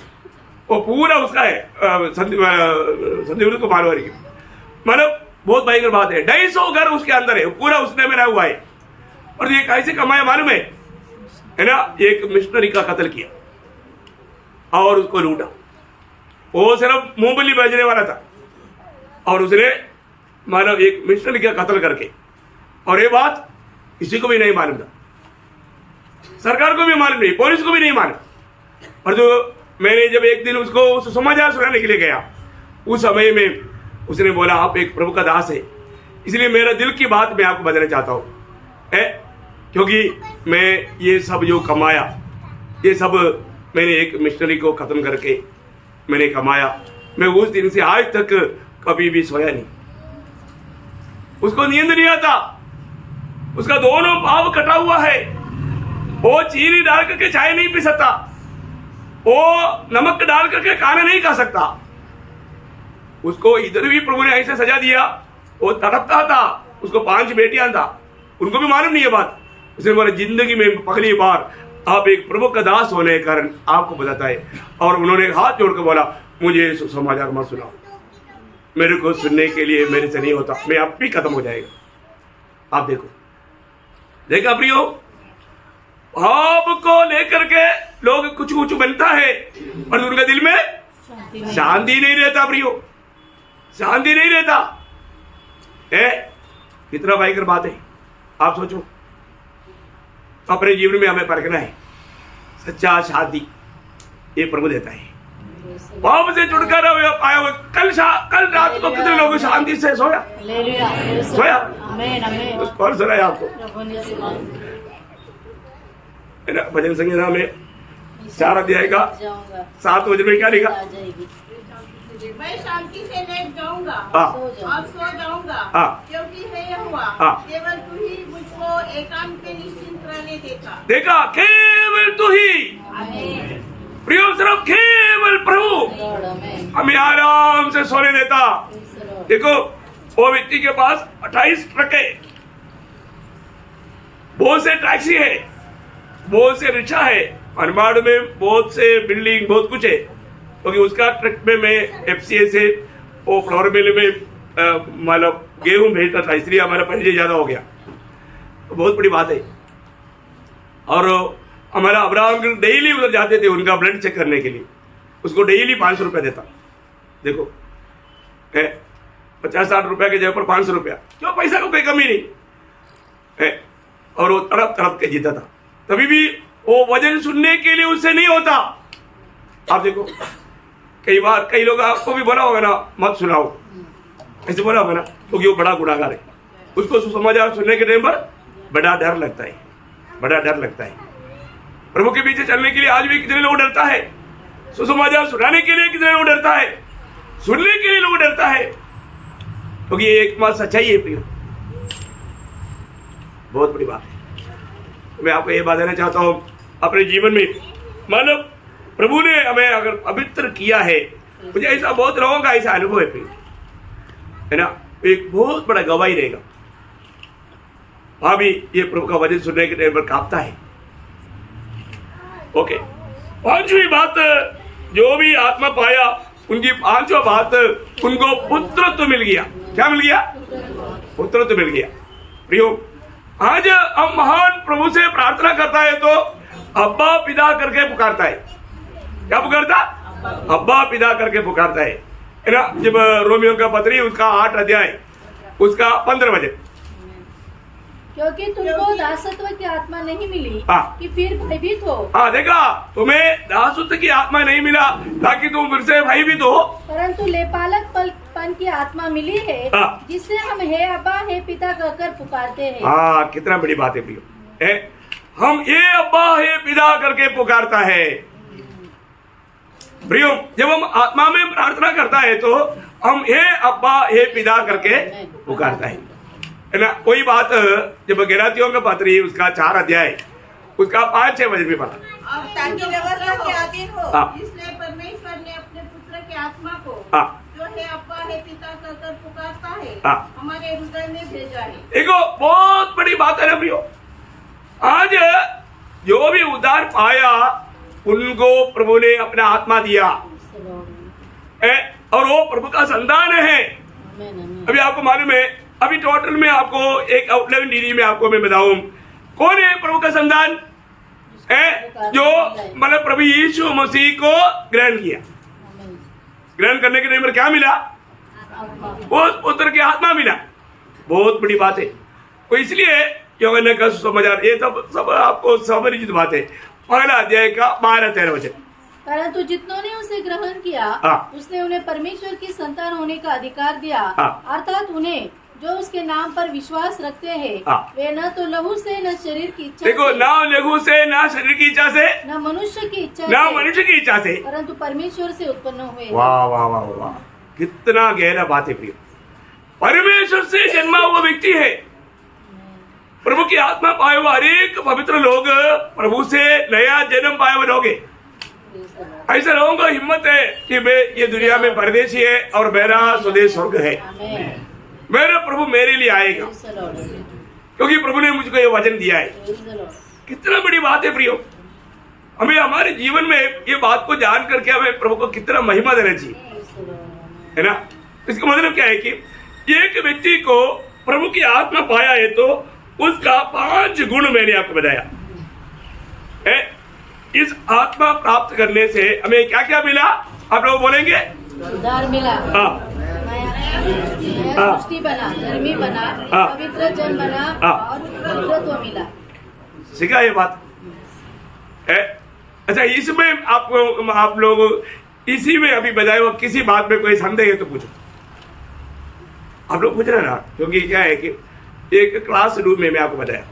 वो पूरा उसका है संदीप को मारवाड़ी की। मतलब बहुत भयंकर बात है, 250 घर उसके अंदर है, पूरा उसने मेरा हुआ है। और ये कैसे कमाया मालूम है ना? एक मिशनरी का कत्ल किया और उसको लूटा। वो सिर्फ मूंगफली बेचने वाला था, और उसने मानव एक मिशनरी का कत्ल करके, और ये बात किसी को भी नहीं मालूम था, सरकार को भी मालूम नहीं, पुलिस को भी नहीं मालूम। और जो मैंने जब एक दिन उसको समाचार सुनाने के लिए गया, उस समय में उसने बोला आप एक प्रभु का दास है, इसलिए मेरा दिल की बात मैं आपको बताना चाहता हूँ, क्योंकि मैं ये सब जो कमाया, ये सब मैंने एक मिशनरी को खत्म करके मैंने कमाया। मैं उस दिन से आज तक कभी भी सोया नहीं, उसको नींद नहीं आता, उसका दोनों पाँव कटा हुआ है, वो चीनी डाल करके चाय नहीं पी सकता, वो नमक डाल करके खाना नहीं खा सकता। उसको इधर भी प्रभु ने ऐसे सजा दिया, वो तड़पता था, उसको 5 बेटियां था, उनको भी मालूम नहीं है बात। उसने बोला जिंदगी में पहली बार आप एक प्रभु का दास होने के कारण आपको बताता है, और उन्होंने हाथ जोड़कर बोला मुझे समाचार मत सुनाओ, मेरे को सुनने के लिए मेरे से नहीं होता, मैं आप भी खत्म हो जाएगा। आप देखो, देखा प्रियो, आपको लेकर के लोग कुछ कुछ बनता है, पर उनके दिल में शांति नहीं रहता प्रियो, शांति नहीं रहता है। कितना भयंकर बात है, आप सोचो। अपने जीवन में हमें परखना है, सच्चा शांति ये प्रभु देता है। पाप से छुटकारा पाया हुआ। कल रात को कितने लोग शांति से सोया? कौन सुनाया आपको? भजन संगीता में 4 अध्याय का 7 वचन में क्या लिखा? मैं शांति से लेट जाऊंगा और सो जाऊंगा, क्योंकि है यहोवा, केवल तू ही मुझको एकांत में निश्चिंत रहने देता। देखा, केवल तू ही प्रियो, सिर्फ केवल प्रभु हमें आराम से सोने देता। देखो, वो व्यक्ति के पास 28 ट्रक है, बहुत से टैक्सी है, बहुत से रिक्शा है, मनमाड़ में बहुत से बिल्डिंग, बहुत कुछ है, क्योंकि उसका ट्रक में मैं FCA से वो फ्लावर मिल में मतलब गेहूं भेजता था, इसलिए हमारा परिचय ज्यादा हो गया, तो बहुत बड़ी बात है। और हमारा अब्राहम डेली उधर जाते थे उनका ब्लड चेक करने के लिए, उसको डेली 500 रुपया देता। देखो, 50-60 रुपया के जगह पर 500 रुपया, क्यों? पैसा को कोई कमी नहीं है। और वो तड़प तड़प के जीता था, तभी भी वो वजन सुनने के लिए उससे नहीं होता। आप देखो, कई बार कई लोग आपको भी बोला होगा ना, मत सुनाओ, ऐसे बोला होगा ना, क्योंकि वो बड़ा गुनाहगार है, उसको सुसमाचार सुनने के टाइम पर बड़ा डर लगता है, बड़ा डर लगता है। प्रभु के पीछे चलने के लिए आज भी कितने लोग डरता है, सुसमाचार सुनाने के लिए कितने लोग डरता है, सुनने के लिए लोग डरता है, क्योंकि ये एकमात्र सच्चाई है प्रियो, बहुत बड़ी बात है। मैं आपको ये बात देना चाहता हूँ, अपने जीवन में मानो प्रभु ने हमें अगर पवित्र किया है, मुझे ऐसा बहुत लोगों का ऐसा अनुभव है ना, एक बहुत बड़ा गवाही रहेगा। वहां भी ये प्रभु का वचन सुनने के टाइम पर कांपता है। ओके, 5वीं बात, जो भी आत्मा पाया, उनकी 5वां बात, उनको पुत्रत्व मिल गया। क्या मिल गया? पुत्रत्व मिल गया। प्रियो, आज हम महान प्रभु से प्रार्थना करता है तो अब्बा पिता करके पुकारता है। क्या पुकारता? अब्बा पिता करके पुकारता है ना। जब रोमियो का पत्री उसका 8 अध्याय उसका 15 वचन, क्योंकि तुमको दासत्व की आत्मा नहीं मिली कि फिर भयभीत हो। देखा, तुम्हें दासत्व की आत्मा नहीं मिला ताकि तुम फिर से भयभीत हो, परंतु लेपालकपन की आत्मा मिली है, जिससे हम हे अब्बा हे पिता कहकर पुकारते हैं। कितना बड़ी बात है प्रियो, हम हे अब्बा हे पिता करके पुकारता है। प्रियो, जब हम आत्मा में प्रार्थना करता है तो हम हे अब्बा हे पिता करके पुकारता है ना। कोई बात जब गलातियों का पत्री उसका 4 अध्याय उसका 5-6 वचन में पढ़ा, ताकि व्यवस्था के अधीन हो, इसलिए परमेश्वर ने अपने पुत्र की आत्मा को जो है अब्बा है पिता कहकर पुकारता है, हमारे हृदय में भेजा है। देखो, बहुत बड़ी बात है ना प्रियो। आज जो भी उद्धार पाया उनको प्रभु ने अपना आत्मा दिया और वो प्रभु का संतान है। अभी आपको मालूम है, अभी टोटल में आपको एक आउटलाइन डीडी में आपको मैं बताऊं कौन है प्रभु का संतान है, जो मतलब प्रभु यीशु मसीह को ग्रहण किया। ग्रहण करने के टाइम पर क्या मिला? वो पुत्र की आत्मा मिला। बहुत बड़ी बात है। तो इसलिए यूहन्ना का सुसमाचार ये सब आपको समझित बात है। पहला अध्याय का 12-13 वचन। परंतु जितनों ने उसे ग्रहण किया उसने उन्हें परमेश्वर की संतान होने का अधिकार दिया, अर्थात उन्हें जो उसके नाम पर विश्वास रखते हैं वे न तो लहू से न शरीर की इच्छा देखो, से, ना लहू से ना शरीर की इच्छा से न मनुष्य की इच्छा ना से, मनुष्य की इच्छा से, परंतु परमेश्वर से उत्पन्न हुए। वाह वाह वाह वाह, कितना गहरा बात है प्रिय। परमेश्वर से जन्मा हुआ व्यक्ति है। प्रभु की आत्मा पाए हुए अनेक पवित्र लोग प्रभु से नया जन्म पाए हुए लोग हैं। ऐसे लोगों को हिम्मत है कि मैं ये दुनिया में परदेशी है और मेरा स्वदेश स्वर्ग है। मेरा प्रभु मेरे लिए आएगा क्योंकि प्रभु ने मुझको ये वचन दिया है। कितना बड़ी बात है प्रियो। हमें हमारे जीवन में ये बात को जान करके हमें प्रभु को कितना महिमा देना चाहिए, है ना। इसका मतलब क्या है कि एक व्यक्ति को प्रभु की आत्मा पाया है तो उसका 5 गुण मैंने आपको बताया है। इस आत्मा प्राप्त करने से हमें क्या क्या मिला आप लोग बोलेंगे? उद्धार मिला, सृष्टि बना, धर्मी बना, पवित्र जन बना और पवित्रत्व मिला। सीखा ये बात है। अच्छा, इसमें आप लोग इसी में अभी बताए वो किसी बात में कोई संदेह है तो पूछो। आप लोग पूछ रहे ना, क्योंकि क्या है कि एक क्लास रूम में मैं आपको बताया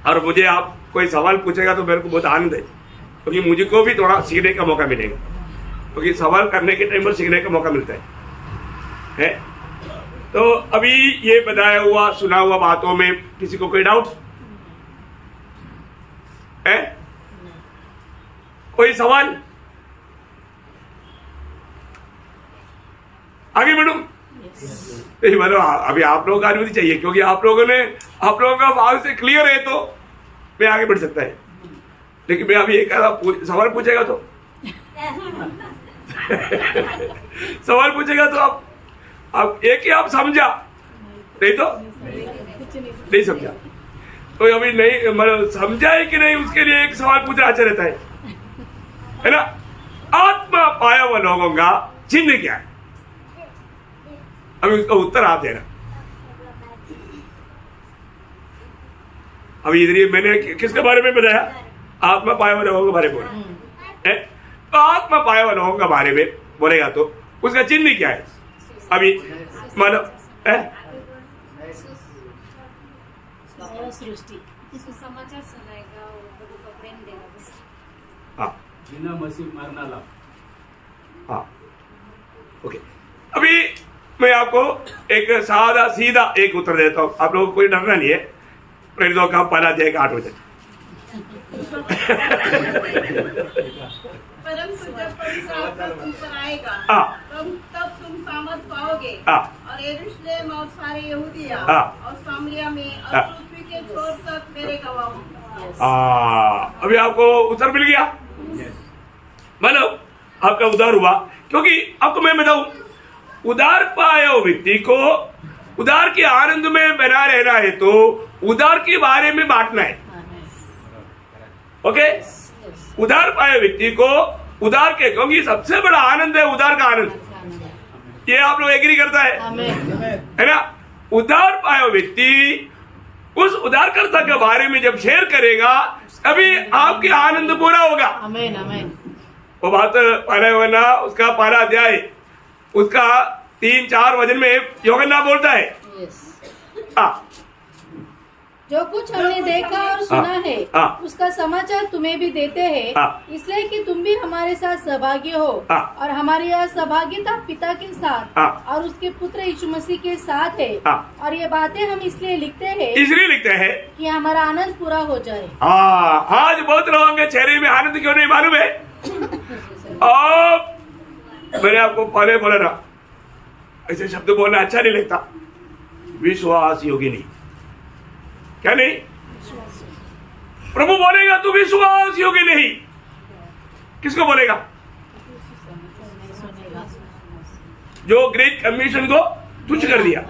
और मुझे आप कोई सवाल पूछेगा तो मेरे को बहुत आनंद है, क्योंकि मुझे को भी थोड़ा सीखने का मौका मिलेगा, क्योंकि सवाल करने के टाइम पर सीखने का मौका मिलता है। तो अभी ये बताया हुआ सुना हुआ बातों में किसी को कोई डाउट है? कोई सवाल? आगे बढ़ूं? नहीं, मतलब अभी आप लोगों का अनुमति चाहिए, क्योंकि आप लोगों का भाव से क्लियर है तो मैं आगे बढ़ सकता है। लेकिन मैं अभी एक सवाल पूछेगा तो सवाल पूछेगा तो आप एक ही आप समझा, नहीं तो नहीं समझा। तो अभी नहीं मतलब समझा है कि नहीं उसके लिए एक सवाल पूछना अच्छा रहता है ना। आत्मा पाया हुआ लोगों का चिन्ह क्या है? अभी उसका उत्तर आप देना। अभी इधर मैंने किसके बारे में बताया? आत्मा पाया हुआ लोगों के बारे में बोला। तो आत्मा पाया हुआ लोगों के बारे में बोलेगा तो उसका चिन्ह क्या है? अभी मानो सृष्टि समाचार सुनाएगा और प्रभु को प्रेम देगा बस। हाँ, बिना मसीह मरना ला। हाँ, ओके। अभी मैं आपको एक सादा सीधा एक उत्तर देता हूँ, आप लोगों को कोई डरना नहीं है। प्रेरितों का पहला अध्याय 8 वचन। परंतु जब पवित्र आत्मा तुम पर आएगा तब तुम सामर्थ पाओगे और यरूशलेम और सारे यहूदिया और सामरिया में और पृथ्वी के छोर तक मेरे गवाह होंगे। अभी आपको उत्तर मिल गया, मतलब आपका उद्धार हुआ। क्योंकि आपको मैं बताऊं, उद्धार पाया व्यक्ति को उद्धार के आनंद में बना रहना है तो उद्धार के बारे में बांटना है। ओके, उद्धार पाए व्यक्ति को उद्धार के, क्योंकि सबसे बड़ा आनंद है उद्धार का आनंद। ये आप लोग एग्री करता है ना। उद्धार पाया व्यक्ति उस उद्धारकर्ता के बारे में जब शेयर करेगा तभी आपके आनंद पूरा होगा। आमीन आमीन। वो बात पहले होना उसका पहला अध्याय उसका 3-4 वचन में यूहन्ना बोलता है। जो कुछ हमने देखा और सुना है उसका समाचार तुम्हें भी देते हैं, इसलिए कि तुम भी हमारे साथ सहभागी हो और हमारी यह सहभागिता पिता के साथ और उसके पुत्र यीशु मसीह के साथ है। और ये बातें हम इसलिए लिखते हैं कि हमारा आनंद पूरा हो जाए। आज बहुत लोगों के चेहरे में आनंद क्यों नहीं मालूम है? मैंने आपको पहले बोला ना, ऐसे शब्द बोलना अच्छा नहीं लगता। विश्वास योगी नहीं, क्या नहीं? प्रभु बोलेगा तू विश्वास योग्य नहीं, किसको बोलेगा? जो ग्रेट कमीशन को तुच्छ कर दिया,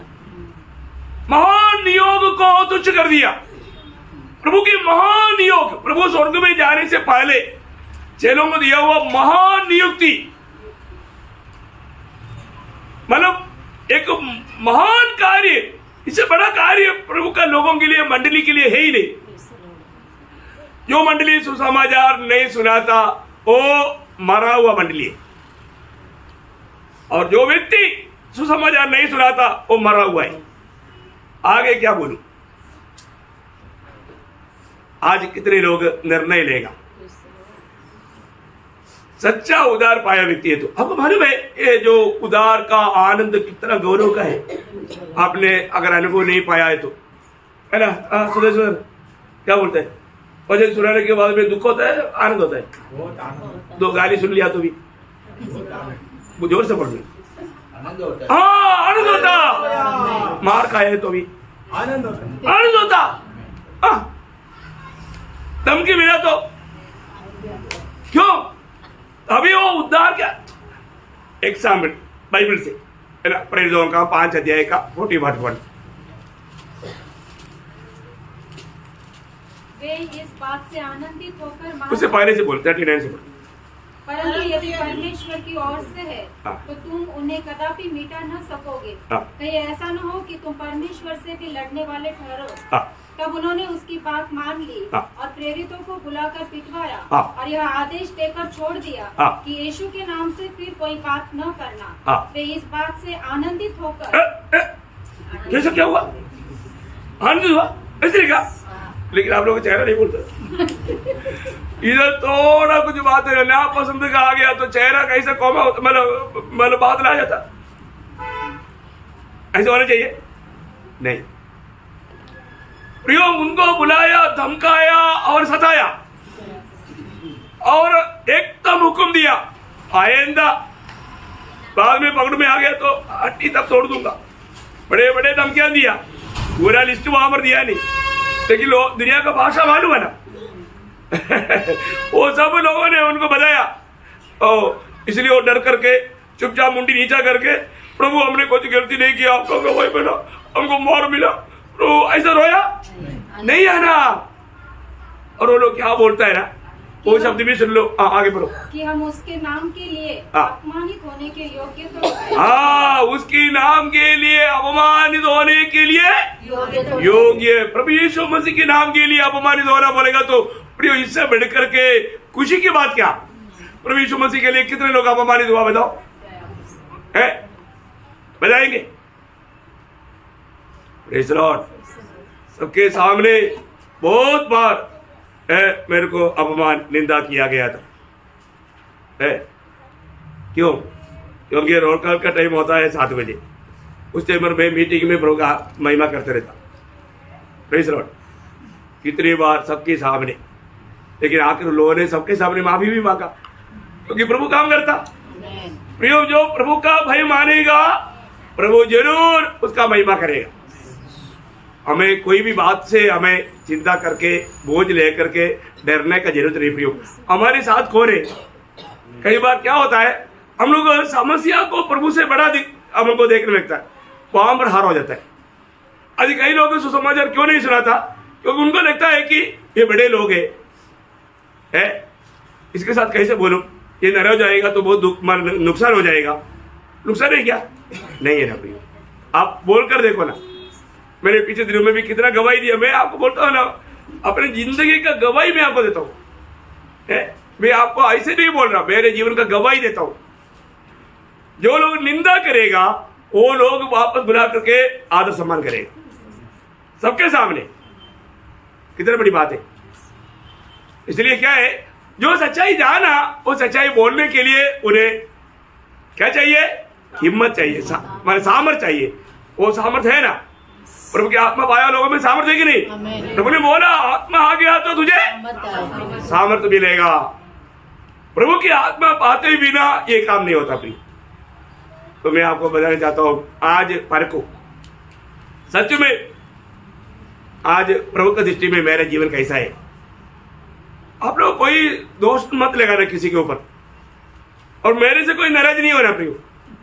महान नियोग को तुच्छ कर दिया। प्रभु की महान नियोग, प्रभु स्वर्ग में जाने से पहले चेलों को दिया हुआ महान नियुक्ति, मतलब एक महान कार्य, इससे बड़ा कार्य प्रभु का लोगों के लिए, मंडली के लिए है ही नहीं। जो मंडली सुसमाचार नहीं सुनाता वो मरा हुआ मंडली है, और जो व्यक्ति सुसमाचार नहीं सुनाता वो मरा हुआ है। आगे क्या बोलूं? आज कितने लोग निर्णय लेगा? सच्चा उदार पाया व्यक्ति है। तो आपको मालूम है ये जो उदार का आनंद कितना गौरव का है? आपने अगर अनुभव नहीं पाया है तो, है ना? सुदेश्वर क्या बोलते हैं? वजन सुनाने के बाद में दुख होता है, आनंद होता है? दो गाली सुन लिया तो भी जोर से पढ़, हाँ आनंद होता। मार खाए तो भी आनंद होता। धमकी मिला तो क्यों? अभी वो उद्धार क्या? एक सामने बाइबल से, है ना, प्रेरितों का 5 अध्याय का 41। वे इस बात से आनंदित होकर उससे पहले से बोल 39 से बोल। परंतु यदि परमेश्वर की ओर से है हाँ। तो तुम उन्हें कदापि मिटा न सकोगे। हाँ। कहीं ऐसा न हो कि तुम परमेश्वर से भी लड़ने वाले ठहरो। हाँ। तब उन्होंने उसकी बात मान ली हाँ। और प्रेरितों को बुलाकर पिटवाया हाँ। और यह आदेश देकर छोड़ दिया हाँ। कि यीशु के नाम से फिर कोई बात न करना। हाँ। वे इस बात से आनंदित होकर कैसे क्या हुआ? आनंद हुआ ऐसे का, लेकिन आप लोग चेहरा नहीं बोलते। इधर थोड़ा कुछ बात है ना पसंद का आ गया तो चेहरा कैसे कौमा होता, मतलब बात ला जाता। ऐसे होना चाहिए नहीं। प्रियो, उनको बुलाया, धमकाया और सताया और एकदम हुक्म दिया, आइंदा बाद में पकड़ में आ गया तो हड्डी तब तोड़ दूंगा। बड़े बड़े धमकियां दिया, पूरा लिस्ट वहां पर दिया नहीं, लेकिन दुनिया का भाषा मालूम है ना। वो सब लोगों ने उनको बताया, इसलिए वो डर करके चुपचाप मुंडी नीचा करके, प्रभु हमने कुछ गलती नहीं किया, आपका गवाही बना, हमको मार मिला, प्रभु ऐसा रोया नहीं है ना। और वो लोग क्या बोलता है ना, वो शब्द भी सुन लो। आगे बढ़ो। कि हम उसके नाम के लिए अपमानित होने के योग्य तो उसकी नाम के लिए अपमानित होने के लिए योग्य। प्रभु यीशु मसीह के नाम के लिए अपमानित होना बोलेगा तो प्रियो, इससे बढ़कर के खुशी की बात क्या? प्रभु यीशु मसीह के लिए कितने लोग अपमानित हुआ बताओ? है बताएंगे? Praise Lord. सबके सामने बहुत बार मेरे को अपमान निंदा किया गया था। क्यों? क्योंकि रोल कॉल का टाइम होता है 7 बजे। उस टाइम पर मैं मीटिंग में प्रभु का महिमा करते रहता। Praise Lord. कितनी बार सबके सामने, लेकिन आखिर लोगों ने सबके सामने माफी भी मांगा, क्योंकि प्रभु काम करता। प्रियो, जो प्रभु का भय मानेगा प्रभु जरूर उसका महिमा करेगा। हमें कोई भी बात से हमें चिंता करके बोझ लेकर के डरने का जरूरत नहीं। प्रियो, हमारे साथ कौन है? कई बार क्या होता है, हम लोग समस्या को प्रभु से बड़ा हमको देखने लगता है, वहां पर हार हो जाता है। आज कई लोग सुसमाचार क्यों नहीं सुनाता? क्योंकि उनको लगता है कि ये बड़े लोग है, इसके साथ कैसे बोलूं, ये नाराज हो जाएगा तो बहुत नुकसान हो जाएगा। नुकसान है क्या? नहीं है ना प्रियो। आप बोलकर देखो ना, मेरे पीछे दिनों में भी कितना गवाही दिया। मैं आपको बोलता हूँ ना, अपनी जिंदगी का गवाही मैं आपको देता हूँ। मैं आपको ऐसे नहीं बोल रहा, मेरे जीवन का गवाही देता हूँ। जो लोग निंदा करेगा वो लोग वापस बुला करके आदर सम्मान करेगा सबके सामने। कितनी बड़ी बात है। इसलिए क्या है, जो सच्चाई जाना वो सच्चाई बोलने के लिए उन्हें क्या चाहिए? हिम्मत चाहिए, सामर्थ चाहिए। वो सामर्थ है ना? प्रभु की आत्मा पाया लोगों में सामर्थ है कि नहीं? प्रभु ने बोला आत्मा आ गया तो तुझे सामर्थ मिलेगा। प्रभु की आत्मा पाते ही बिना ये काम नहीं होता। प्रिय, तो मैं आपको बताना चाहता हूं, आज परखो सच में, आज प्रभु की दृष्टि में मेरा जीवन कैसा है। आप लोग कोई दोष मत लगाना किसी के ऊपर, और मेरे से कोई नाराज नहीं होना। प्रिय,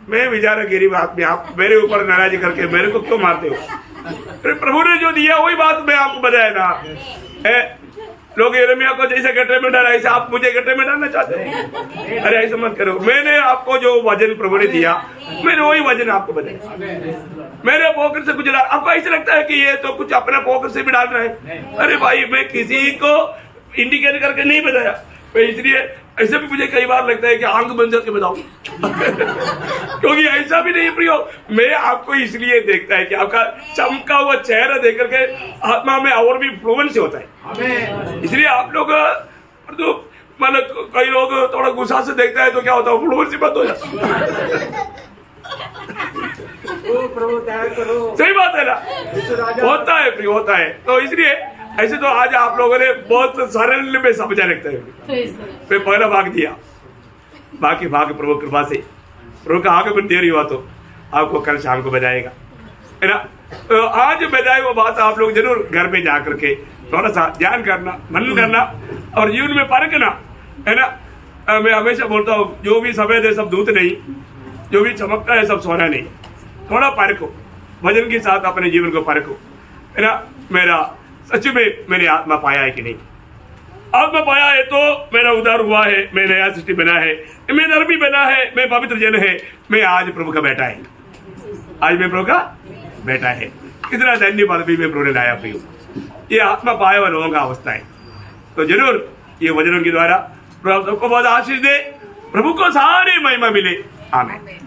मैं बेचारा गरीब आदमी, आप मेरे ऊपर नाराज करके मेरे को क्यों मारते हो? प्रभु ने जो दिया वही बात मैं आपको बताया ना। लोग यिर्मयाह को जैसे गड्ढे में डाला, ऐसे आप मुझे गड्ढे में डालना चाहते हो? अरे ऐसा मत करो। मैंने आपको जो वजन प्रभु ने दिया, मैंने वही वजन आपको बताया। मेरे पॉकेट से कुछ डाल, आपको ऐसा लगता है कि ये तो कुछ अपने पॉकेट से भी डाल रहा है। अरे भाई, मैं किसी को इंडिकेट करके नहीं बताया, मैं इसलिए ऐसे भी मुझे कई बार लगता है कि आंख बंद करके बताऊं क्योंकि ऐसा भी नहीं प्रियो, मैं आपको इसलिए देखता है कि आपका चमका हुआ चेहरा देख करके आत्मा में और भी फ्लुएंसी होता है। इसलिए आप लोग तो मतलब कई लोग थोड़ा गुस्सा से देखता है तो क्या होता है, फ्लुएंसी बंद हो जाता है। सही बात है ना, होता है प्रियो, होता है। तो इसलिए ऐसे तो आज आप लोगों ने बहुत सरल में समझा रखते हैं। मैं पहला भाग दिया, बाकी भाग प्रभु कृपा से, प्रभु का आगमन देरी हुआ तो आपको कल शाम को बजाएगा, है ना। तो आज बजाए वो बात आप लोग जरूर घर में जा करके थोड़ा सा ध्यान करना, मनन करना और जीवन में परखना, है ना। मैं हमेशा बोलता हूँ, जो भी सफेद है सब दूध नहीं, जो भी चमकता है सब सोना नहीं। थोड़ा परखो, वजन के साथ अपने जीवन को परखो, है ना। मेरा सच में मैंने आत्मा पाया है कि नहीं? आत्मा पाया है तो मेरा उद्धार हुआ है, मैं नया सृष्टि बना है, मैं धर्मी बना है, मैं पवित्र जन है, मैं आज प्रभु का बेटा है, आज मैं प्रभु का बेटा है। कितना धन्य पदवी में प्रभु ने लाया प्रियो। ये आत्मा पाए हुए लोगों का अवस्था है। तो जरूर ये वचनों के द्वारा प्रभु सबको बहुत आशीष दे, प्रभु को सारी महिमा मिले। आमीन।